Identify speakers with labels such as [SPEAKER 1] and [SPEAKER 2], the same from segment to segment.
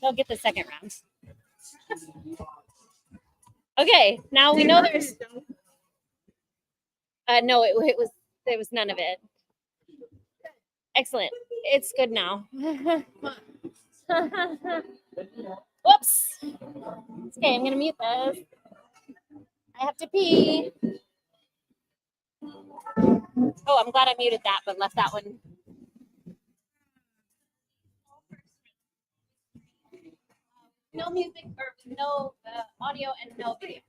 [SPEAKER 1] He'll get the second round. Okay, now we know there's. No, it was none of it. Excellent. It's good now. Whoops. Okay, I'm gonna mute this. I have to pee. Oh, I'm glad I muted that, but left that one. No music or no audio and no video.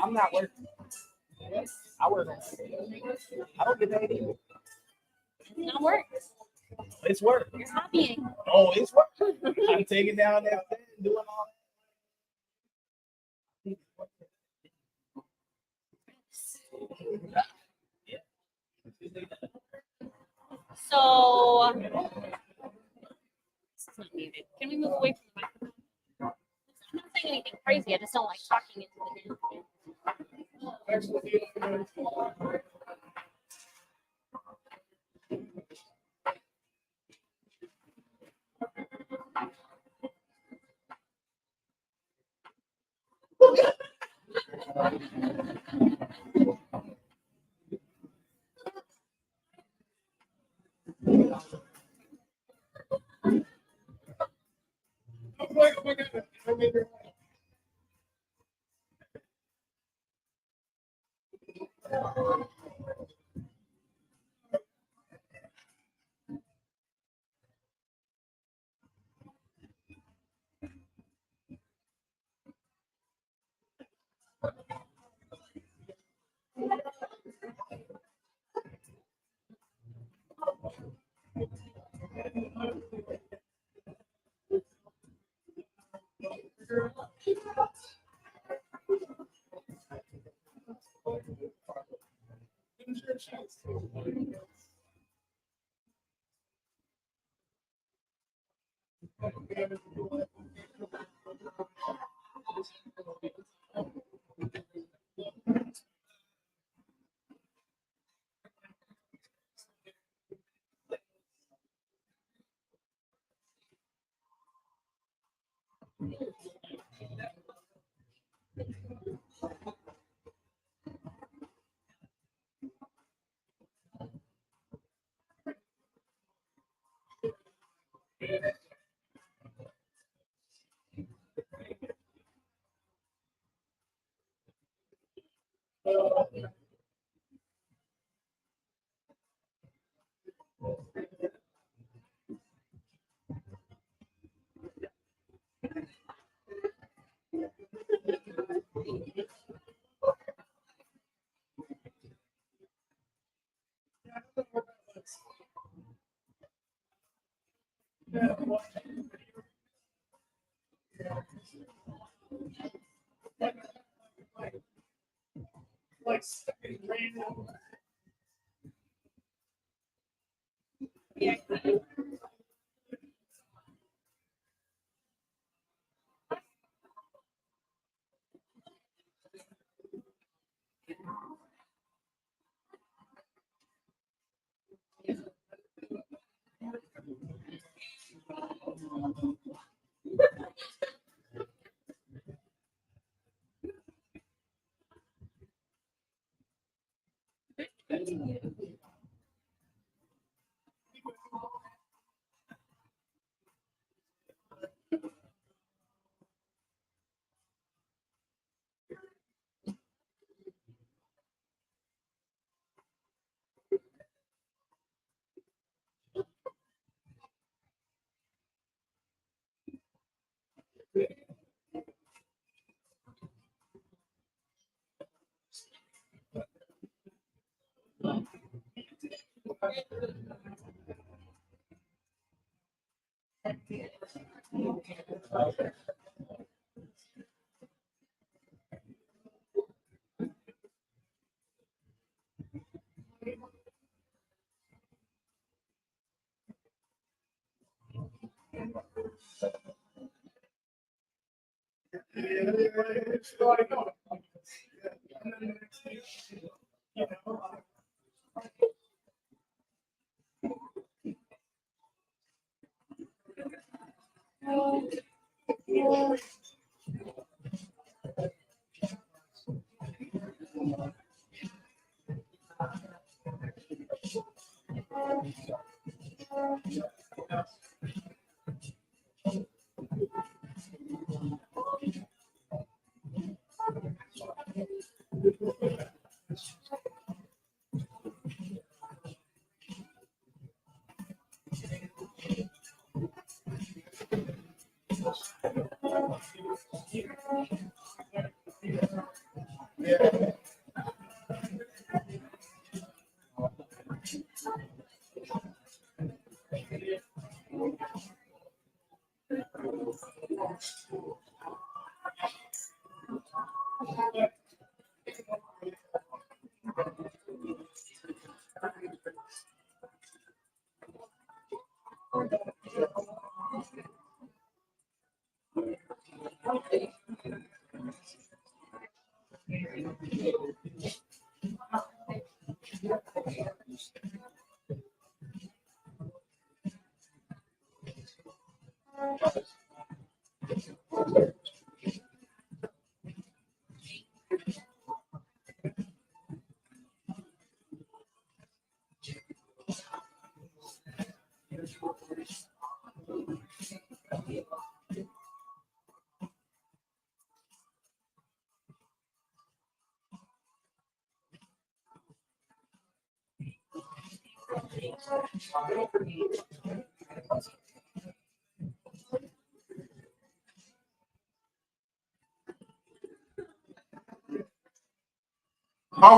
[SPEAKER 2] I'm not working. I work. I don't get paid either.
[SPEAKER 1] Not work.
[SPEAKER 2] It's work.
[SPEAKER 1] You're copying.
[SPEAKER 2] Oh, it's work. I'm taking down that thing, doing all
[SPEAKER 1] So, this is not muted. Can we move away from the microphone? I'm not saying anything crazy. I just don't like talking into the damn thing.
[SPEAKER 3] All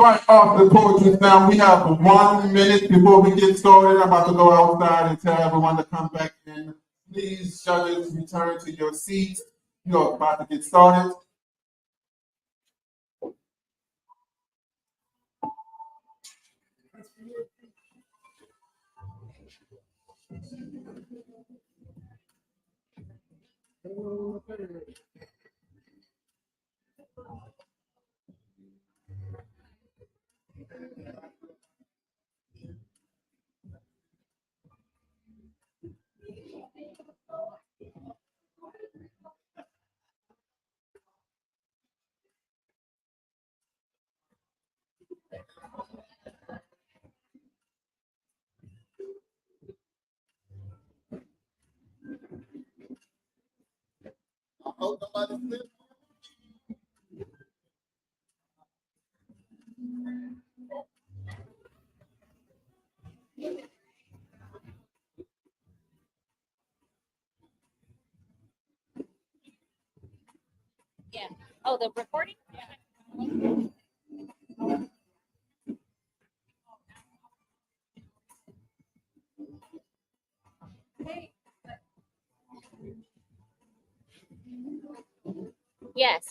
[SPEAKER 3] right, off the coaches now. We have 1 minute before we get started. I'm about to go outside and tell everyone to come back in. Please, judges, return to your seats. You're about to get started. I hope nobody slipped.
[SPEAKER 1] Yeah. Oh, the recording? Yes.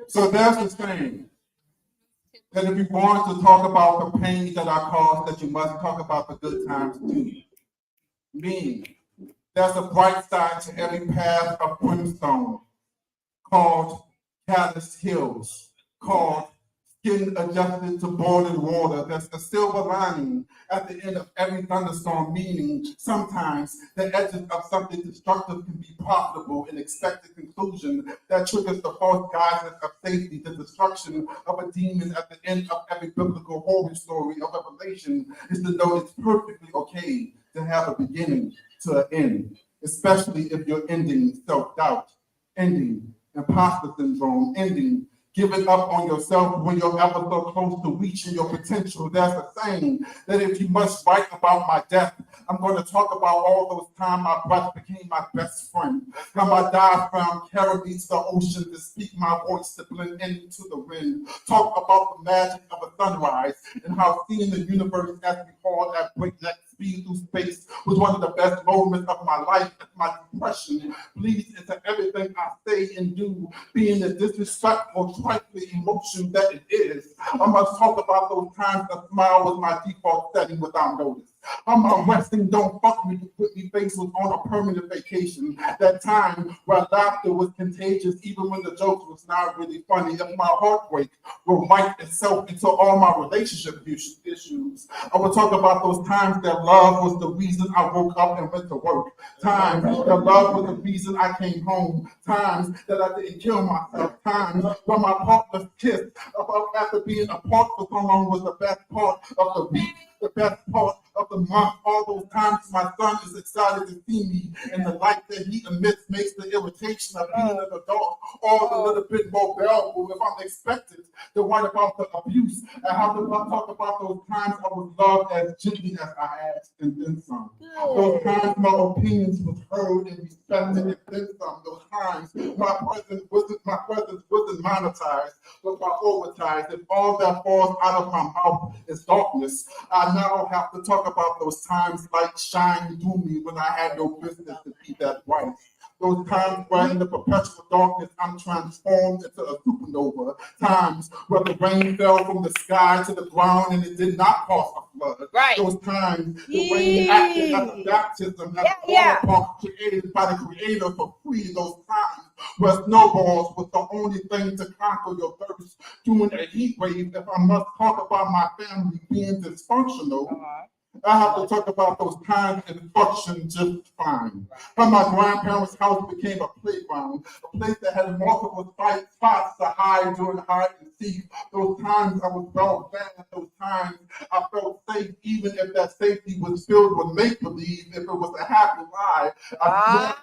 [SPEAKER 3] So there's the saying that if you want to talk about the pain that I caused, that you must talk about the good times too. Meaning, there's a bright side to every path of brimstone called Callous Hills, called skin adjusted to boiling water. There's a silver lining at the end of every thunderstorm, meaning sometimes the edges of something destructive can be profitable in expected conclusion that triggers the false guidance of safety. The destruction of a demon at the end of every biblical horror story of Revelation is to know it's perfectly okay to have a beginning to an end, especially if you're ending self-doubt, ending imposter syndrome, ending giving up on yourself when you're ever so close to reaching your potential. There's a saying that if you must write about my death, I'm going to talk about all those times my breath became my best friend, how my diaphragm carried me to the ocean to speak my voice to blend into the wind, talk about the magic of a sunrise and how seeing the universe as we call at breakneck speed through space was one of the best moments of my life. My depression bleeds into everything I say and do, being the disrespectful, trifling emotion that it is. I must talk about those times a smile was my default setting without notice. I'm resting, don't fuck me, put me face was on a permanent vacation. That time where laughter was contagious, even when the jokes was not really funny. If my heartbreak will write itself into all my relationship issues, I will talk about those times that love was the reason I woke up and went to work. Times that love was the reason I came home. Times that I didn't kill myself. Times when my partner's kiss about after being apart for so long was the best part of the week, the best part of the month. All those times my son is excited to see me, and the light that he emits makes the irritation of being an adult all a little bit more bearable if I'm expected to write about the abuse. And how do I talk about those times I was loved as gently as I asked and then some? Those times my opinions was heard and respected and then some. Those times my presence wasn't monetized, but prioritized. If all that falls out of my mouth is darkness, I now have to talk about those times light shined through me when I had no business to be that bright. Those times where in the perpetual darkness I'm transformed into a supernova. Times where the rain fell from the sky to the ground and it did not cause a flood.
[SPEAKER 1] Right.
[SPEAKER 3] Those times the rain acted as a baptism, as a water pump created by the Creator for free. Those times where snowballs was the only thing to conquer your thirst during a heat wave. If I must talk about my family being dysfunctional, I have to talk about those times it functioned just fine. How my grandparents' house became a playground, a place that had multiple spots to hide during hide and seek. Those times I was well fed, those times I felt safe, even if that safety was filled with make-believe, if it was a happy lie. I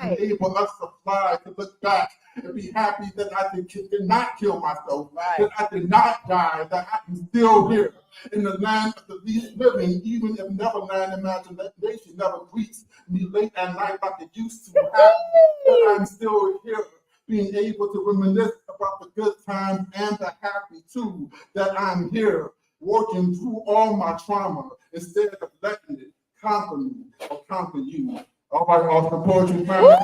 [SPEAKER 3] still enable us to fly, to look back and be happy that I did not kill myself, that I did not die, that I am still here in the land of the least living, even if Neverland imagination never greets me late at night like it used to happen. But I'm still here, being able to reminisce about the good times and the happy too, that I'm here working through all my trauma instead of letting it conquer me or conquer you. All right, awesome poetry family.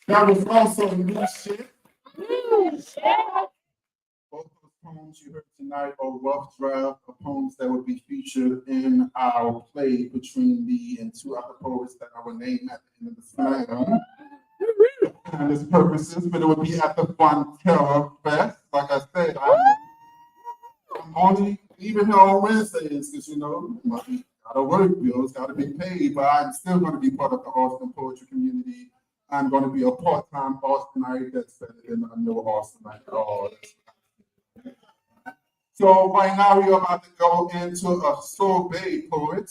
[SPEAKER 3] That was also new shit. Both of the poems you heard tonight are rough draft of poems that will be featured in our play between me and two other poets that I will name at the end of the slam. And its purposes, but it would be at the Fun Terror Fest. like I said, I'm only even here on Wednesdays because, gotta work, bills gotta be paid, but I'm still gonna be part of the Austin poetry community. I'm gonna be a part-time Austinite. That's better than a no Austinite at all. So right now we're about to go into a sorbet poet.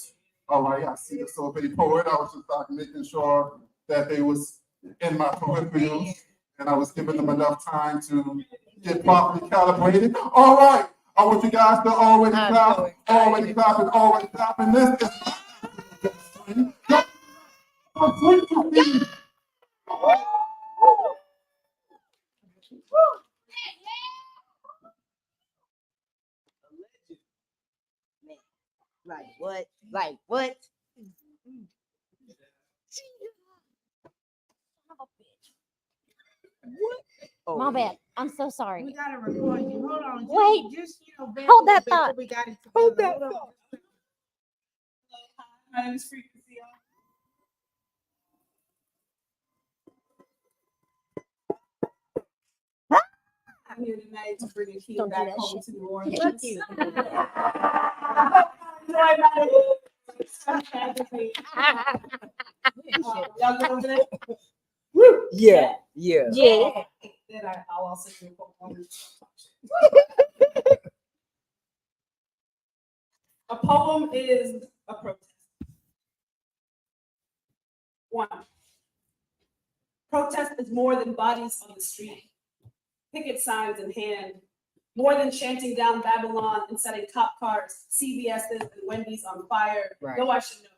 [SPEAKER 3] All right, I see the sorbet poet. I was just making sure that they was in my peripherals and I was giving them enough time to get properly calibrated. All right, I want you guys to already clap, already clapping, already clapping. This is
[SPEAKER 4] Like what? Like what?
[SPEAKER 1] What? My bad. I'm so sorry.
[SPEAKER 4] We gotta record you. Hold on.
[SPEAKER 1] Wait.
[SPEAKER 4] Just
[SPEAKER 1] Hold that thought.
[SPEAKER 4] We got it.
[SPEAKER 2] Hold that thought.
[SPEAKER 4] My name is Frequency. I'm here tonight to bring Akeem
[SPEAKER 1] Don't do
[SPEAKER 4] back
[SPEAKER 1] that
[SPEAKER 4] home
[SPEAKER 1] shit.
[SPEAKER 4] to New Orleans.
[SPEAKER 1] Fuck you.
[SPEAKER 4] Y'all good over there?
[SPEAKER 2] Yeah, yeah.
[SPEAKER 1] Yeah.
[SPEAKER 4] Then I'll also do a poem. A poem is a protest. 1. Protest is more than bodies on the street, picket signs in hand, more than chanting down Babylon and setting cop cars, CVS's, and Wendy's on fire.
[SPEAKER 2] Right.
[SPEAKER 4] No, I should know.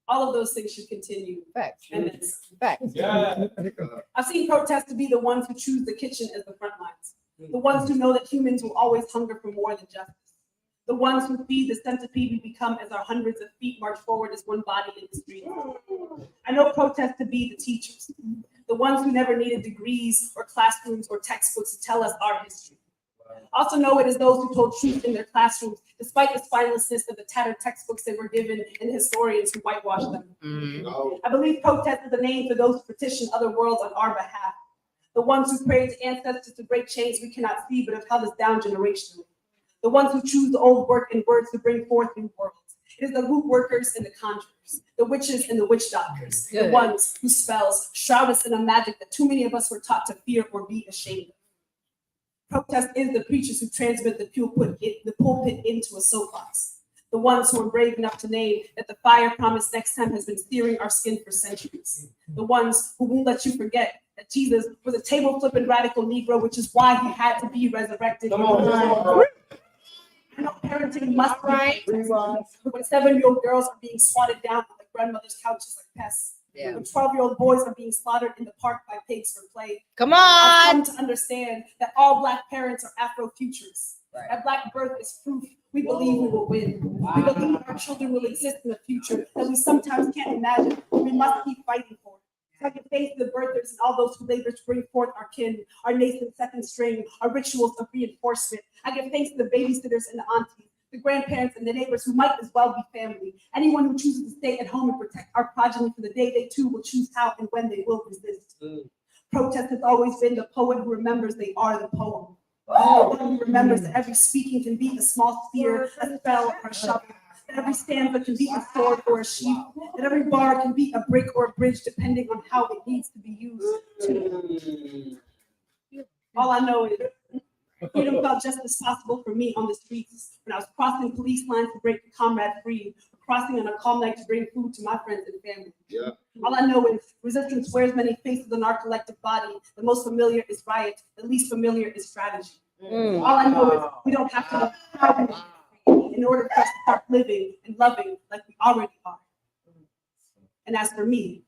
[SPEAKER 4] All of those things should continue.
[SPEAKER 2] Facts.
[SPEAKER 4] And it's
[SPEAKER 2] Facts.
[SPEAKER 3] Yeah.
[SPEAKER 4] I've seen protests to be the ones who choose the kitchen as the front lines, the ones who know that humans will always hunger for more than justice, the ones who feed the centipede we become as our hundreds of feet march forward as one body in the street. I know protests to be the teachers, the ones who never needed degrees or classrooms or textbooks to tell us our history. I also know it is those who told truth in their classrooms, despite the spinelessness of the tattered textbooks they were given and the historians who whitewashed them. I believe protest is the name for those who petition other worlds on our behalf, the ones who pray to ancestors to break chains we cannot see but have held us down generationally, the ones who choose the old work and words to bring forth new worlds. It is the root workers and the conjurers, the witches and the witch doctors, the ones whose spells shroud us in a magic that too many of us were taught to fear or be ashamed of. Protest is the preachers who transmit the pulpit into a soapbox, the ones who are brave enough to name that the fire promised next time has been searing our skin for centuries, the ones who won't let you forget that Jesus was a table-flipping radical Negro, which is why he had to be resurrected.
[SPEAKER 2] Come on.
[SPEAKER 4] I know parenting must be right. When 7-year-old girls are being swatted down on their grandmother's couches like pests.
[SPEAKER 2] Yeah.
[SPEAKER 4] When 12-year-old boys are being slaughtered in the park by pigs for play.
[SPEAKER 2] Come
[SPEAKER 4] I've
[SPEAKER 2] on.
[SPEAKER 4] come to understand that all Black parents are Afrofuturists.
[SPEAKER 2] Right.
[SPEAKER 4] That Black birth is proof we believe we will win. We believe our children will exist in the future that we sometimes can't imagine, but we must keep fighting for. So I give thanks to the birthers and all those who labor to bring forth our kin, our nascent second string, our rituals of reinforcement. I give thanks to the babysitters and the aunties, the grandparents and the neighbors who might as well be family. Anyone who chooses to stay at home and protect our progeny for the day they too will choose how and when they will resist. Protest has always been the poet who remembers they are the poem. The one who remembers that every speaking can be a small spear, a spell, or a shovel. That every stanza can be a sword or a sheath. That every bar can be a brick or a bridge, depending on how it needs to be used. All I know is freedom felt just as possible for me on the streets when I was crossing police lines to break a comrade free, or crossing on a calm night to bring food to my friends and family.
[SPEAKER 3] Yeah.
[SPEAKER 4] All I know is resistance wears many faces in our collective body. The most familiar is riot. The least familiar is strategy. All I know is we don't have to be proud in order for us to start living and loving like we already are. And as for me,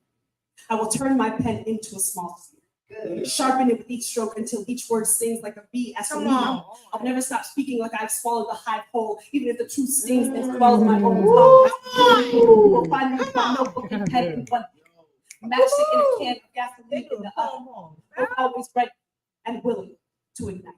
[SPEAKER 4] I will turn my pen into a small sphere. Sharpen it with each stroke until each word stings like a bee. As for me, I'll never stop speaking like I've swallowed the hive whole, even if the truth stings and swallows my own tongue. You will find me with my notebook and pen in one, matchstick in a can of gasoline in the oven. We're always ready and willing to ignite.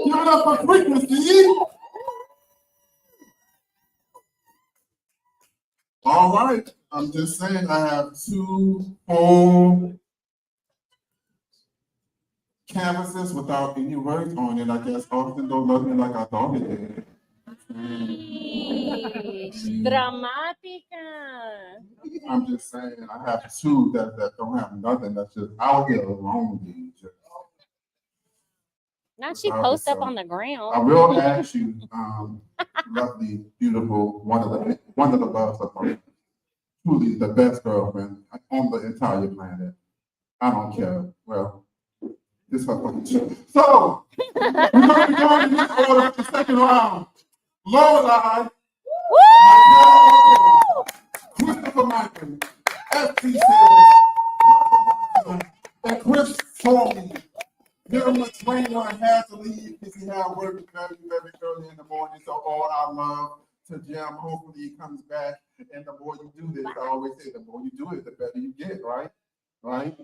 [SPEAKER 3] Give it up for Frequency. All right. I'm just saying I have 2 full canvases without any words on it. I guess Austin don't love me like I thought he did.
[SPEAKER 1] Dramatica.
[SPEAKER 3] I'm just saying I have 2 that don't have nothing. That's just out here lonely.
[SPEAKER 1] Now she posts up on the ground.
[SPEAKER 3] I will ask you, lovely, beautiful, one of the loves of my, truly the best girlfriend on the entire planet. I don't care. Well, this is her fucking shit. So we're gonna be going in this order for the second round. Lorelai, Christopher Michael, FT Series, and Chris Tony. Gentleman Trainer had to leave because he had work very, very early in the morning. So all our love to Jim. Hopefully he comes back. And the more you do this, I always say, the more you do it, the better you get, right? Right?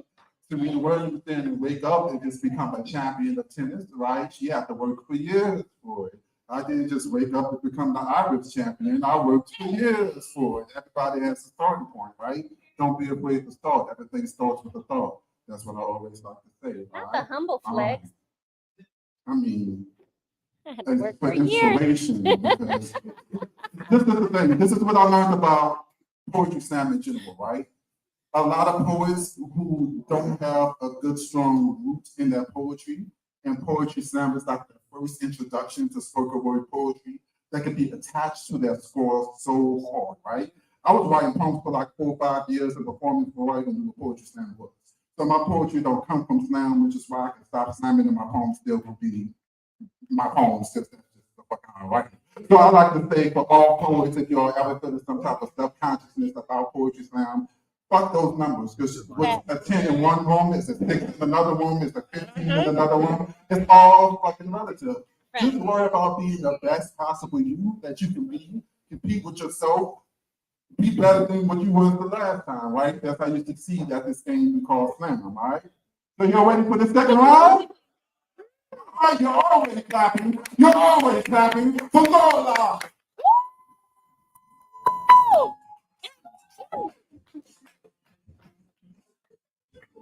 [SPEAKER 3] So when you work then and wake up and just become a champion of tennis, right? You have to work for years for it. I didn't just wake up and become the Irish champion. I worked for years for it. Everybody has a starting point, right? Don't be afraid to start. Everything starts with a thought. That's what I always like to say.
[SPEAKER 1] Not the humble flex.
[SPEAKER 3] I mean,
[SPEAKER 1] I had to work for
[SPEAKER 3] for
[SPEAKER 1] years.
[SPEAKER 3] inspiration. Because this is the thing. This is what I learned about poetry slam in general, right? A lot of poets who don't have a good, strong root in their poetry, and poetry slam is like the first introduction to spoken word poetry that can be attached to their score so hard, right? I was writing poems for like 4 or 5 years and performing for writing what poetry slam was. So my poetry don't come from slam, which is why I can stop slamming and my poems still will be my poems. Just the fucking writing. So I like to say for all poets, if y'all ever feel some type of self-consciousness about poetry slam, fuck those numbers. Because what's a 10 in one room is a 6 in another room, is a 15 in another room. It's all fucking relative. Just worry about being the best possible you that you can be. Compete with yourself. Be better than what you was the last time, right? That's how you succeed at this game we call slam, all right? So you're ready for the second round? All right, you're already clapping. You're already clapping for Lola.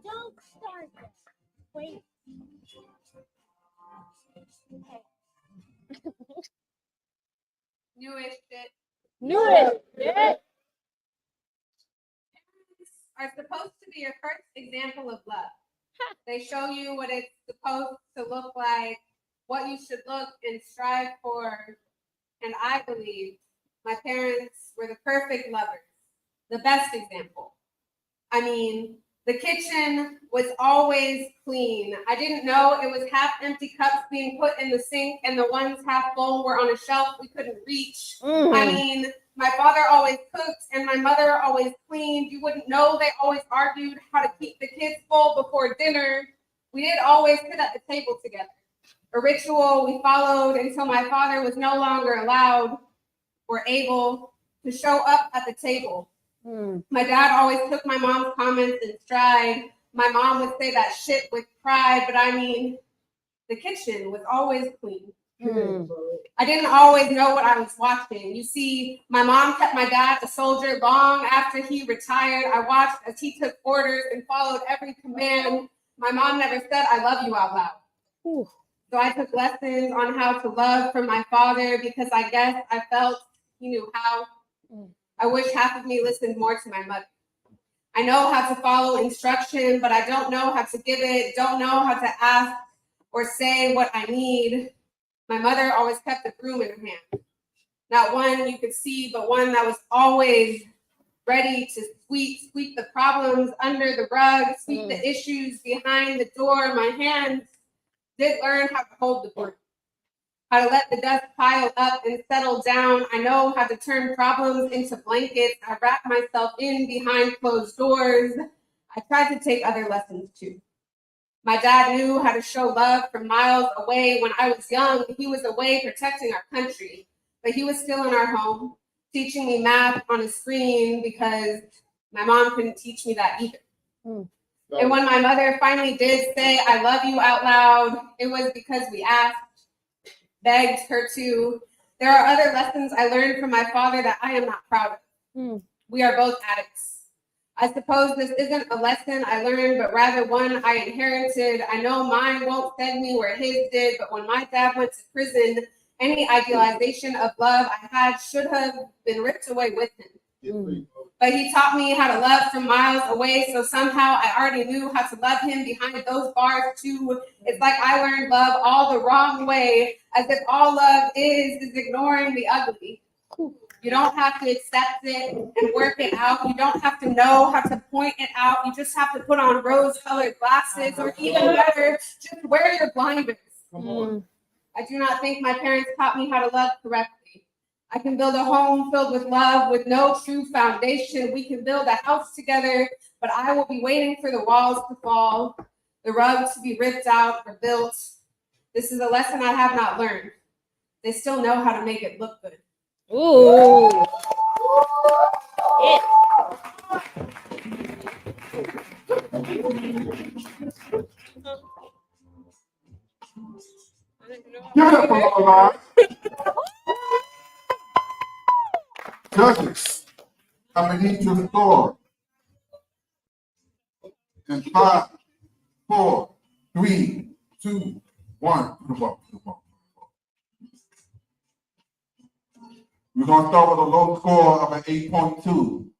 [SPEAKER 1] Don't start that. Wait.
[SPEAKER 5] Newish shit
[SPEAKER 1] Knew it. Yeah.
[SPEAKER 5] are supposed to be your first example of love. They show you what it's supposed to look like, what you should look and strive for. And I believe my parents were the perfect lovers, the best example. I mean, the kitchen was always clean. I didn't know it was half empty cups being put in the sink and the ones half full were on a shelf we couldn't reach. I mean, my father always cooked and my mother always cleaned. You wouldn't know they always argued how to keep the kids full before dinner. We did always sit at the table together. A ritual we followed until my father was no longer allowed or able to show up at the table. My dad always took my mom's comments in stride. My mom would say that shit with pride, but I mean, the kitchen was always clean. I didn't always know what I was watching. You see, my mom kept my dad a soldier long after he retired. I watched as he took orders and followed every command. My mom never said, "I love you" out loud. So I took lessons on how to love from my father because I guess I felt he knew how. I wish half of me listened more to my mother. I know how to follow instruction, but I don't know how to give it, don't know how to ask or say what I need. My mother always kept a broom in her hand. Not one you could see, but one that was always ready to sweep the problems under the rug, sweep the issues behind the door. My hands did learn how to hold the broom, how to let the dust pile up and settle down. I know how to turn problems into blankets. I wrap myself in behind closed doors. I tried to take other lessons too. My dad knew how to show love from miles away. When I was young, he was away protecting our country, but he was still in our home, teaching me math on a screen because my mom couldn't teach me that either. And when my mother finally did say, "I love you" out loud, it was because we asked, begged her to. There are other lessons I learned from my father that I am not proud of. We are both addicts. I suppose this isn't a lesson I learned, but rather one I inherited. I know mine won't send me where his did, but when my dad went to prison, any idealization of love I had should have been ripped away with him. But he taught me how to love from miles away, so somehow I already knew how to love him behind those bars too. It's like I learned love all the wrong way, as if all love is ignoring the ugly. You don't have to accept it and work it out. You don't have to know how to point it out. You just have to put on rose-colored glasses, or even better, just wear your blinders. I do not think my parents taught me how to love correctly. I can build a home filled with love with no true foundation. We can build a house together, but I will be waiting for the walls to fall, the rug to be ripped out or built. This is a lesson I have not learned. They still know how to make it look good.
[SPEAKER 1] Ooh. Yeah.
[SPEAKER 3] Give it up for Lola. Judges, I'm gonna need your score. In 5, 4, 3, 2, 1. Put the ball. We're gonna start with a low score of an 8.2.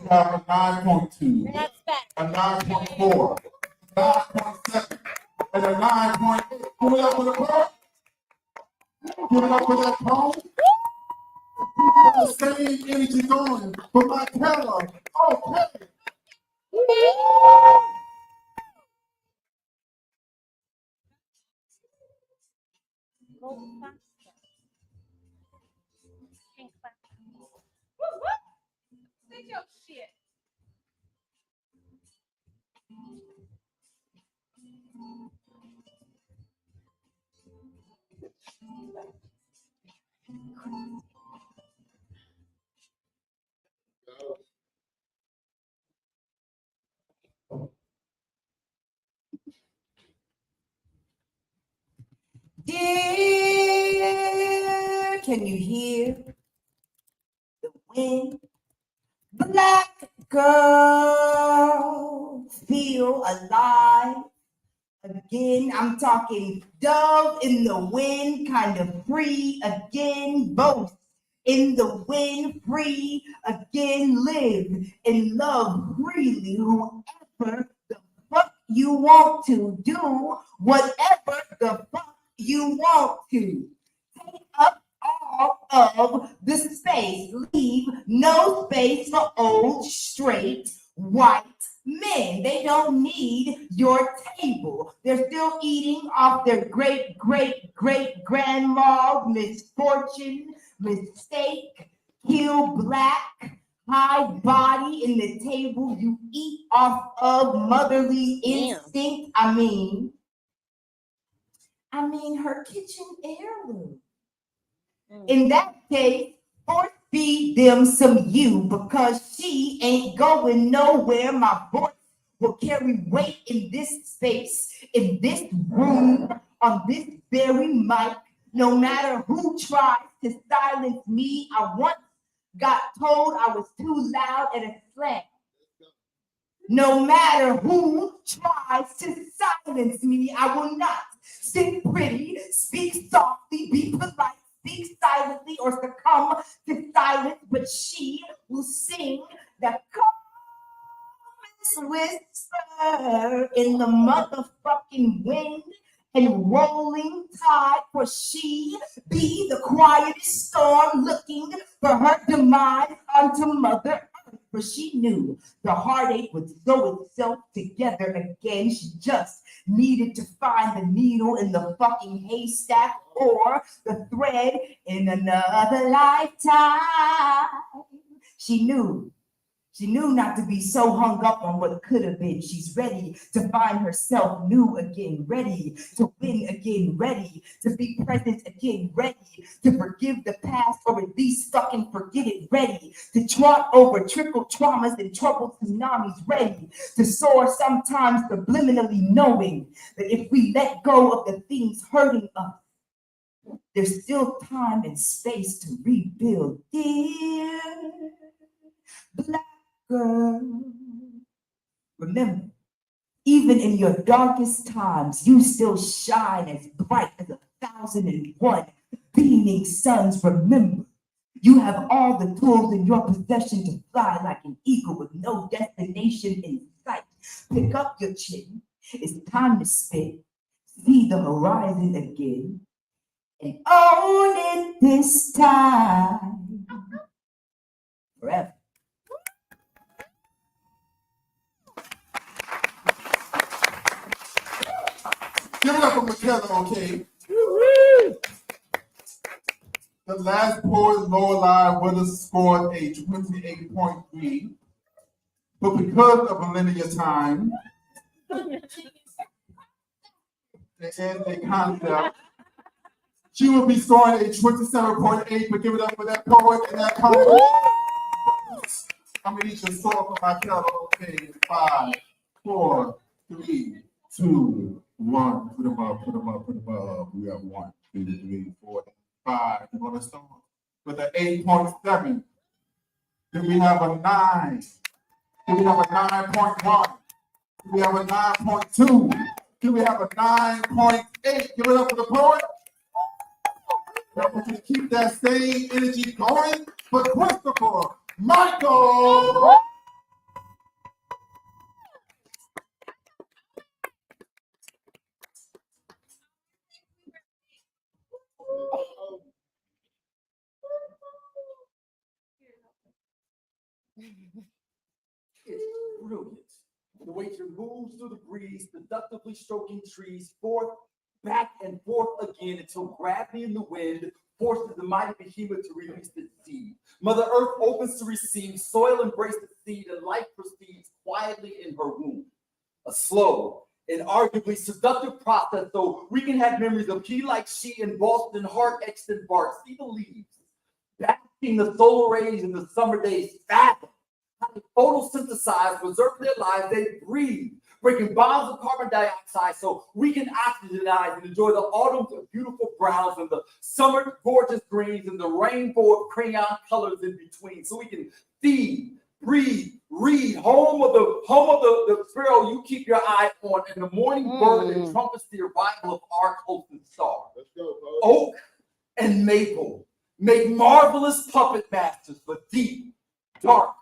[SPEAKER 3] We have a 9.2,
[SPEAKER 1] That's better.
[SPEAKER 3] a 9.4, 9.7, and a 9.8. Give it up for the ball. Give it up for that ball. The same energy going for my Keller. Okay.
[SPEAKER 5] Take your shit.
[SPEAKER 6] Dear, can you hear the wind? Black girl, feel alive again. I'm talking dove in the wind, kind of free again. Both in the wind, free again. Live and love freely. Whoever the fuck you want to do, whatever the fuck you want to. Take up all of the space. Leave no space for old, straight, white men. They don't need your table. They're still eating off their great grandma's misfortune, mistake, kill black, high body in the table you eat off of motherly instinct. I mean her kitchen heirloom. In that case, force feed them some you, because she ain't going nowhere. My voice will carry weight in this space, in this room, on this very mic. No matter who tries to silence me, I once got told I was too loud at a slam. No matter who tries to silence me, I will not sit pretty, speak softly, be polite, speak silently, or succumb to silence, but she will sing the calmest whisper in the motherfucking wind and rolling tide, for she be the quietest storm looking for her demise unto Mother Earth. For she knew the heartache would sew itself together again. She just needed to find the needle in the fucking haystack, or the thread in another lifetime. She knew not to be so hung up on what could have been. She's ready to find herself new again, ready to win again, ready to be present again, ready to forgive the past, or at least fucking forget it, ready to trot over trickle traumas and troubled tsunamis, ready to soar, sometimes subliminally knowing that if we let go of the things hurting us, There's still time and space to rebuild, dear Black girl. Remember, even in your darkest times, you still shine as bright as 1,001 beaming suns. Remember, you have all the tools in your possession to fly like an eagle with no destination in sight. Pick up your chin. It's time to spit. See the horizon again. And own it this time. Forever.
[SPEAKER 3] Give it up for Michaela, okay? The last poet Lorelei would have scored a 28.3, but because of a linear time, and a concept, she will be scoring a 27.8, but give it up for that poet and that concept. I'm gonna need your score for Michaela, okay? 5, 4, 3, 2, 1. Put them up, put them up, put them up. We have 1, 2, 3, 4, 5. We're gonna start with an 8.7. Then we have a 9. Then we have a 9.1. Then we have a 9.2. Then we have a 9.8. Give it up for the poet. I want you to keep that same energy going for Christopher Michael.
[SPEAKER 2] It's brilliant. The way she moves through the breeze, seductively stroking trees, forth, back, and forth again until gravity in the wind forces the mighty behemoth to release its seed. Mother Earth opens to receive, soil embraces the seed, and life proceeds quietly in her womb. A slow and arguably seductive process, so we can have memories of he like she in Boston, heart etched in bark. See the leaves, basking the solar rays in the summer days, fathom how they photosynthesize, preserve their lives, they breathe, breaking bonds of carbon dioxide so we can oxygenize and enjoy the autumn's beautiful browns and the summer gorgeous greens and the rainbow of crayon colors in between, so we can feed, breathe, read, home of the sparrow you keep your eye on, and the morning bird that trumpets the arrival of our coastal star.
[SPEAKER 3] Let's go,
[SPEAKER 2] Oak and maple make marvelous puppet masters for deep, dark,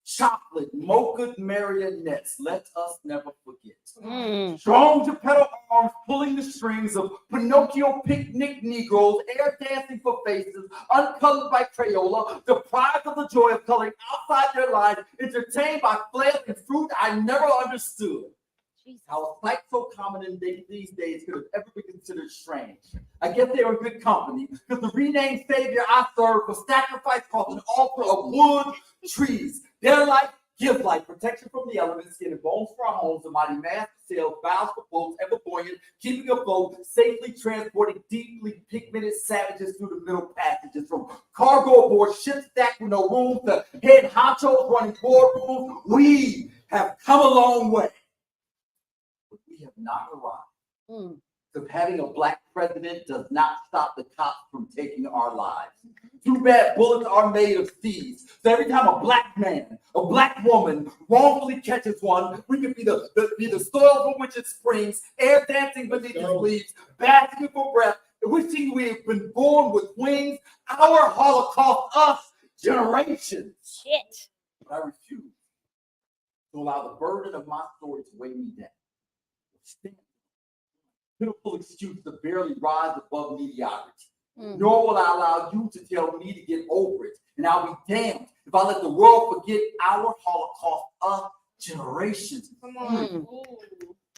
[SPEAKER 2] chocolate, mocha marionettes. Let us never forget. Strong Geppetto arms pulling the strings of Pinocchio picnic Negroes, air dancing for faces, uncolored by Crayola, deprived of the joy of coloring outside their lives, entertained by flail and fruit I never understood. How a sight so common in these days could have ever been considered strange. I guess they are in good company, because the renamed Savior I serve was sacrificed across an altar of wood, trees. Their life, give life, protection from the elements, skin and bones for our homes, the mighty mast sails, bows for boats, ever buoyant, keeping afloat, safely transporting deeply pigmented savages through the middle passages, from cargo aboard ships stacked with no room to head honchos running boardrooms. We have come a long way. We have not arrived. Because having a black president does not stop the cops from taking our lives. Too bad bullets are made of seeds. So every time a black man, a black woman wrongfully catches one, we can be the soil from which it springs, air dancing beneath its leaves, basking for breath, wishing we had been born with wings. Our Holocaust, us, generations.
[SPEAKER 1] Shit.
[SPEAKER 2] But I refuse to allow the burden of my story to weigh me down. Pitiful excuse to barely rise above mediocrity. Nor will I allow you to tell me to get over it. And I'll be damned if I let the world forget our Holocaust of generations.
[SPEAKER 5] Come on.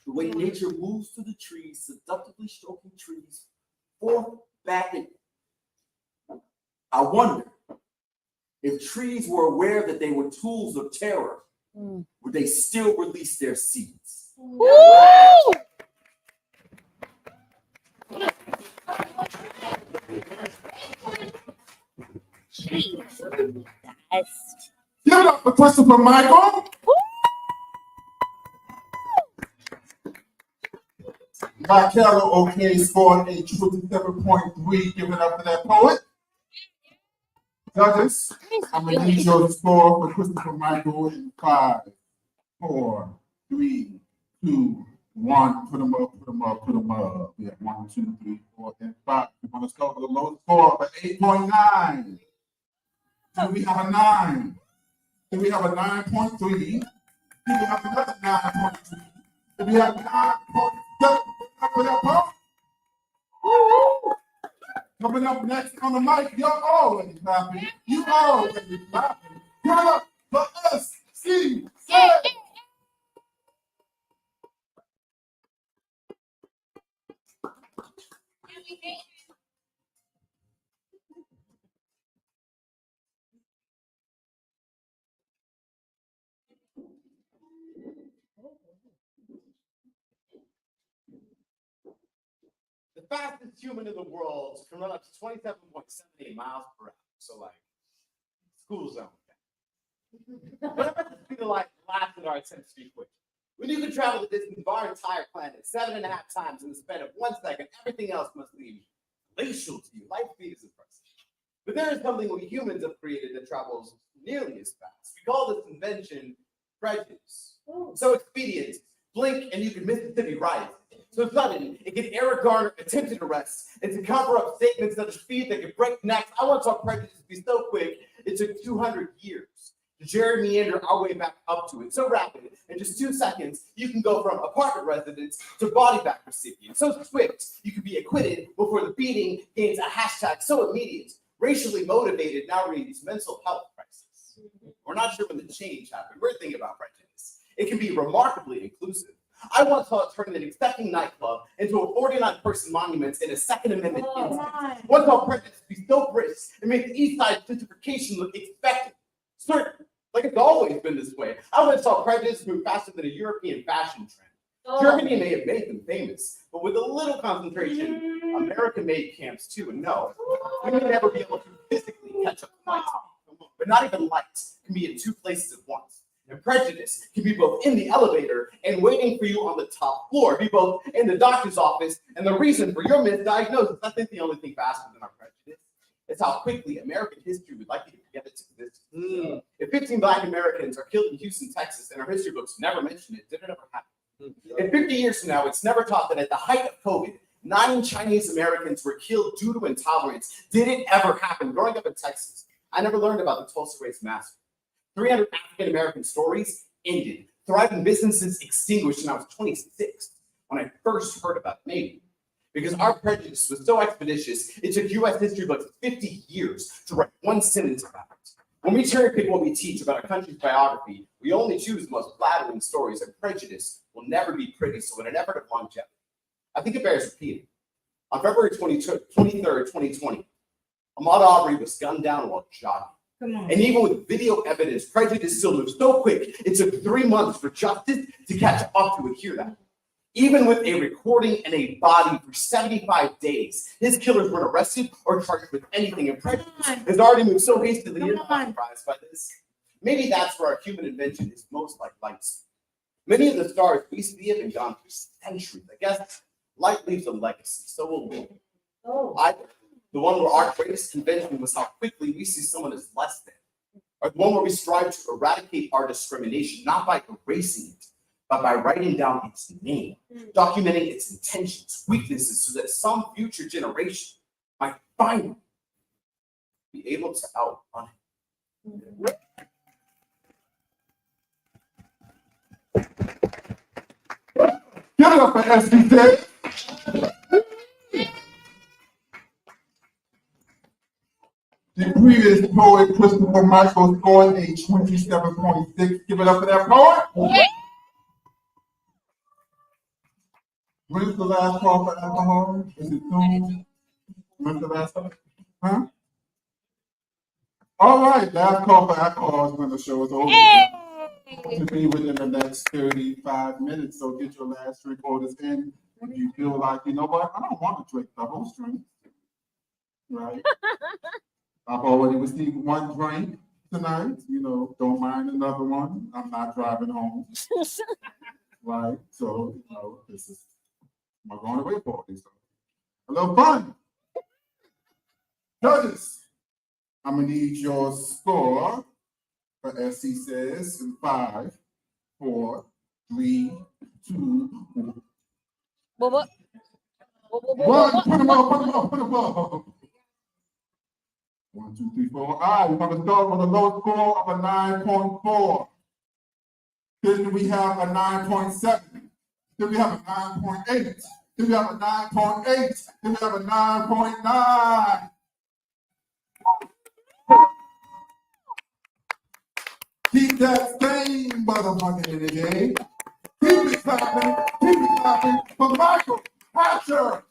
[SPEAKER 2] The way nature moves through the trees, seductively stroking trees, forth, back, and I wonder if trees were aware that they were tools of terror, would they still release their seeds?
[SPEAKER 1] Woo! Jeez. Yes.
[SPEAKER 3] Give it up for Christopher Michael. Michaela OK scored a 27.3. Give it up for that poet. Judges, I'm gonna need your score for Christopher Michael in 5, 4, 3, 2, 1. Put them up, put them up, put them up. We have 1, 2, 3, 4, and 5. We're gonna start with a low score of 8.9. Do we have a 9? Do we have a 9.3? Do we have another 9.3? Do we have 9.7? Coming up next on the mic, you're already clapping. You already clapping. Give it up for us. See.
[SPEAKER 7] The fastest human in the world can run up to 27.78 miles per hour. So, like, school zone. What about the speed of light lasted our attempts to be quick? When you can travel the distance of our entire planet 7.5 times in the span of 1 second, everything else must seem glacial to you. Light speed is impressive. But there is something we humans have created that travels nearly as fast. We call this invention prejudice. So expedient, blink and you can Mississippi right. So sudden, it can Eric Garner attempted arrest and to cover up statements such speed that could break necks. I want to talk prejudice to be so quick, it took 200 years to Jerry meander our way back up to it. So rapid, in just 2 seconds, you can go from apartment residents to body bag recipient. So swift, you can be acquitted before the beating gains a hashtag so immediate. Racially motivated now reads mental health crisis. We're not sure when the change happened. We're thinking about prejudice. It can be remarkably inclusive. I once saw it turn an expecting nightclub into a 49-person monument in a Second Amendment instance. Once saw prejudice be so brisk and make the East Side gentrification look expected. Certain, like it's always been this way. I once saw prejudice move faster than a European fashion trend. Germany may have made them famous, but with a little concentration, America made camps too. And no, we may never be able to physically catch up to light. But not even light can be in 2 places at once. And prejudice can be both in the elevator and waiting for you on the top floor. Be both in the doctor's office and the reason for your misdiagnosis. I think the only thing faster than our prejudice is how quickly American history would like you to forget its existence. If 15 Black Americans are killed in Houston, Texas, and our history books never mention it, did it ever happen? In 50 years from now, it's never taught that at the height of COVID, 9 Chinese Americans were killed due to intolerance. Did it ever happen? Growing up in Texas, I never learned about the Tulsa Race Massacre. 300 African-American stories ended. Thriving businesses extinguished, and I was 26 when I first heard about it, maybe. Because our prejudice was so expeditious, it took U.S. history books 50 years to write 1 sentence about it. When we cherry pick what we teach about our country's biography, we only choose the most flattering stories, and prejudice will never be pretty. So in an effort of longevity, I think it bears repeating. On February 23rd, 2020, Ahmaud Arbery was gunned down while jogging. And even with video evidence, prejudice still moves so quick, it took 3 months for justice to catch up to it. Hear that? Even with a recording and a body for 75 days, his killers weren't arrested or charged with anything. And prejudice has already moved so hastily. You're not surprised by this. Maybe that's where our human invention is most like light speed. Many of the stars we see have been gone for centuries. I guess light leaves a legacy. So will we. The one where our greatest invention was how quickly we see someone as less than. Or the one where we strive to eradicate our discrimination, not by erasing it, but by writing down its name, documenting its intentions, weaknesses, so that some future generation might finally be able to outrun it.
[SPEAKER 3] Give it up for SBJ. The previous poet, Christopher Michael, scored a 27.6. Give it up for that poet. When's the last call for alcohol? Is it soon? When's the last call? Huh? All right, last call for alcohol is when the show is over. To be within the next 35 minutes, so get your last drink orders in. If you feel like, you know what, I don't want to drink the whole drink. Right? I've already received 1 drink tonight, you know, don't mind another one. I'm not driving home. Right? So, you know, this is, I'm gonna going away for this. A little fun. Judges, I'm gonna need your score for SC says in 5, 4, 3, 2,
[SPEAKER 1] What?
[SPEAKER 3] 1. Put them up. 1, 2, 3, 4. All right, we're gonna start with a low score of a 9.4. Then we have a 9.7. Then we have a 9.8. Then we have a 9.8. Then we have a 9.9. Keep that same motherfucking energy. Keep it clapping for Michael Hatcher.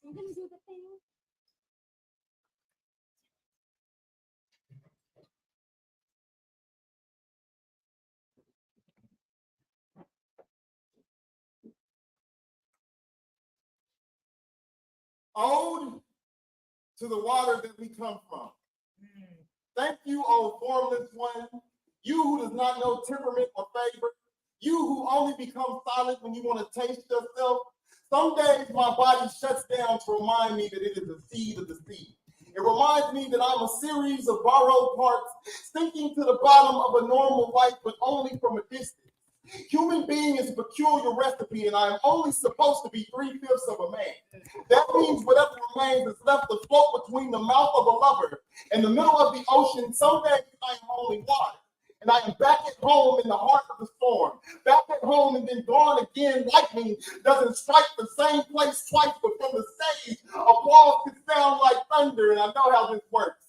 [SPEAKER 1] I'm gonna do the thing.
[SPEAKER 3] Ode to the water that we come from. Thank you, O formless one. You who does not know temperament or favor. You who only become silent when you want to taste yourself. Some days my body shuts down to remind me that it is the seed of the sea. It reminds me that I'm a series of borrowed parts sinking to the bottom of a normal life, but only from a distance. Human being is a peculiar recipe, and I am only supposed to be 3/5 of a man. That means whatever remains is left to float between the mouth of a lover and the middle of the ocean. Some days I am only water, and I am back at home in the heart of the storm. Back at home and then gone again. Lightning doesn't strike the same place twice, but from the stage, applause can sound like thunder, and I know how this works.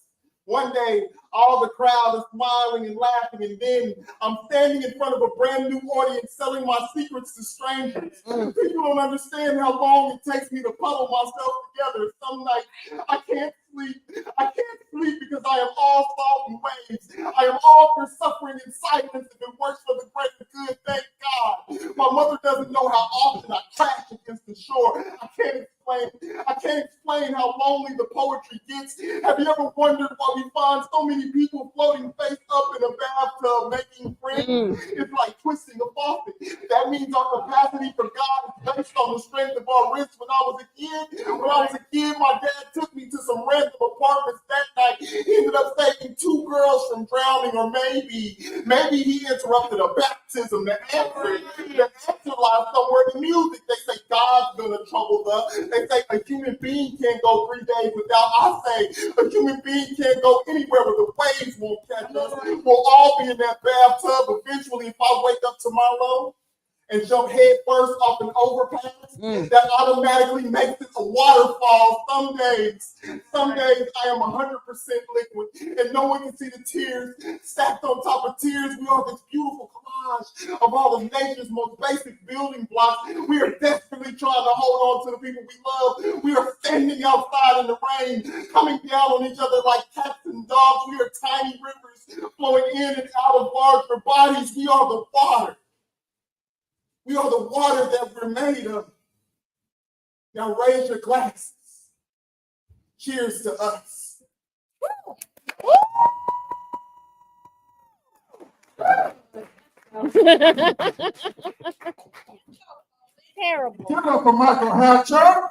[SPEAKER 3] One day, all the crowd is smiling and laughing, and then I'm standing in front of a brand new audience selling my secrets to strangers. People don't understand how long it takes me to puddle myself together. Some nights I can't sleep. I can't sleep because I am all salt and waves. I am all for suffering in silence if it works for the greater good, thank God. My mother doesn't know how often I crash against the shore. I can't explain how lonely the poetry gets. Have you ever wondered why we find so many people floating face up in a bathtub making friends? It's like twisting a faucet. That means our capacity for God is based on the strength of our wrists. When I was a kid, my dad took me to some random apartments that night. He ended up saving 2 girls from drowning, or maybe he interrupted a baptism. The answer lies somewhere in the music. They say God's gonna trouble the. They say a human being can't go 3 days without. I say a human being can't go anywhere where the waves won't catch us. We'll all be in that bathtub eventually if I wake up tomorrow and jump head first off an overpass, that automatically makes it a waterfall. Some days I am 100% liquid, and no one can see the tears stacked on top of tears. We are this beautiful collage of all of nature's most basic building blocks. We are desperately trying to hold on to the people we love. We are standing outside in the rain, coming down on each other like cats and dogs. We are tiny rivers flowing in and out of larger bodies. We are the water. We are the water that we're made of. Now raise your glasses. Cheers to us.
[SPEAKER 1] Terrible.
[SPEAKER 3] Give it up for Michael Hatcher.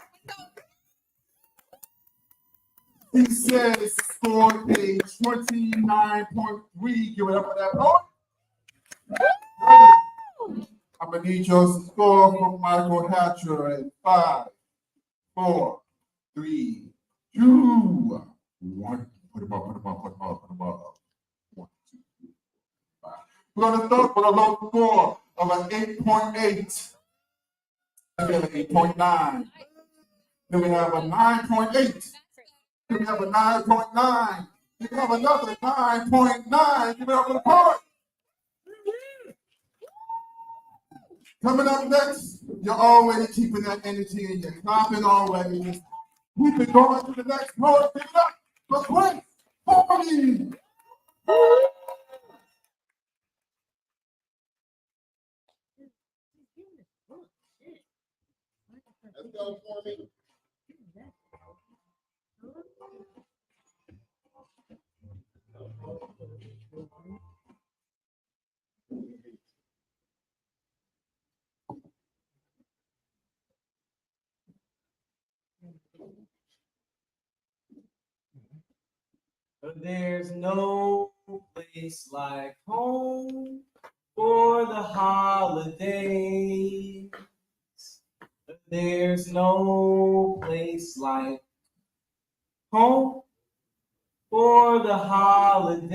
[SPEAKER 3] He says scored a 29.3. Give it up for that boy. I'm gonna need your score from Michael Hatcher at 5, 4, 3, 2, 1. Put him up. 1, 2, 3, 4, 5. We're gonna start with a low score of an 8.8. Then we have an 8.9. Then we have a 9.8. Then we have a 9.9. Then we have another 9.9. Give it up for the poet. Coming up next, you're already keeping that energy and you're clapping already. Keep it going to the next poet. Pick it up for Quinn Harmony. Let's go for me.
[SPEAKER 8] There's no place like home for the holidays. There's no place like home for the holidays.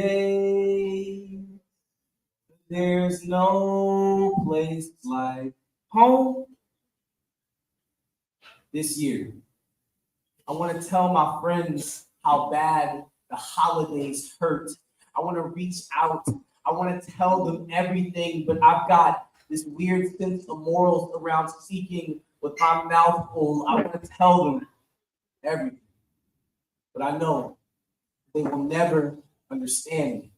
[SPEAKER 8] There's no place like home. This year, I want to tell my friends how bad the holidays hurt. I want to reach out. I want to tell them everything, but I've got this weird sense of morals around speaking with my mouth full. I want to tell them everything, but I know they will never understand me.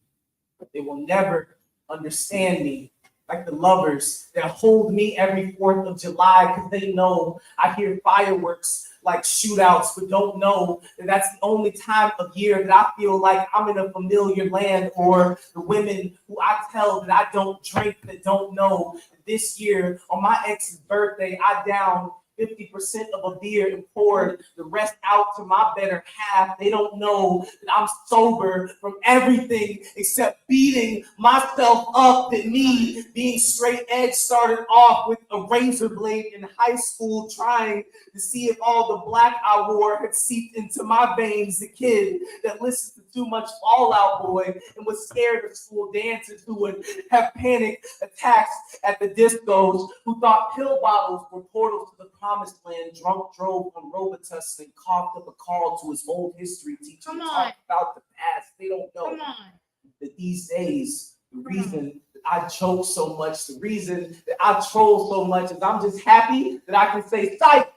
[SPEAKER 8] They will never understand me like the lovers that hold me every 4th of July because they know I hear fireworks like shootouts, but don't know that that's the only time of year that I feel like I'm in a familiar land, or the women who I tell that I don't drink that don't know that this year on my ex's birthday, I downed 50% of a beer and poured the rest out to my better half. They don't know that I'm sober from everything except beating myself up. That me being straight edge started off with a razor blade in high school, trying to see if all the black I wore had seeped into my veins. The kid that listened to too much Fall Out Boy and was scared of school dancers who would have panic attacks at the discos, who thought pill bottles were portals to the promised land, drunk drove on Robitussin and coughed up a call to his old history teacher.
[SPEAKER 1] Come on.
[SPEAKER 8] Talk about the past. They don't know
[SPEAKER 1] Come on.
[SPEAKER 8] that these days, the reason that I joke so much, the reason that I troll so much is I'm just happy that I can say psych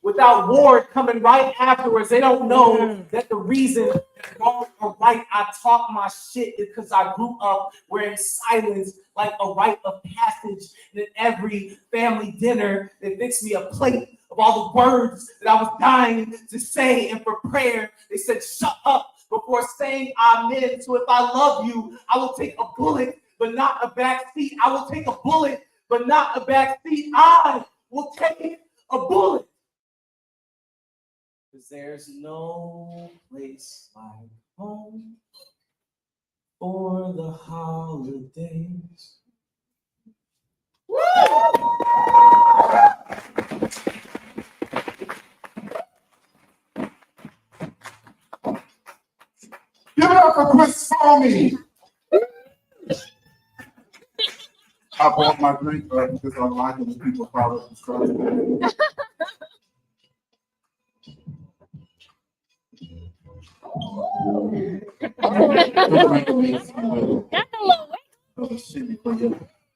[SPEAKER 8] without Ward coming right afterwards. They don't know that the reason that wrong or right I talk my shit is because I grew up wearing silence like a rite of passage. And at every family dinner, they fixed me a plate of all the words that I was dying to say. And for prayer, they said, shut up before saying amen. So if I love you, I will take a bullet, but not a back seat. I will take a bullet, but not a back seat. I will take a bullet. Because there's no place like home for the holidays.
[SPEAKER 3] Give it up for Chris Foamy. I bought my drink because I'm liking the people follow subscribe.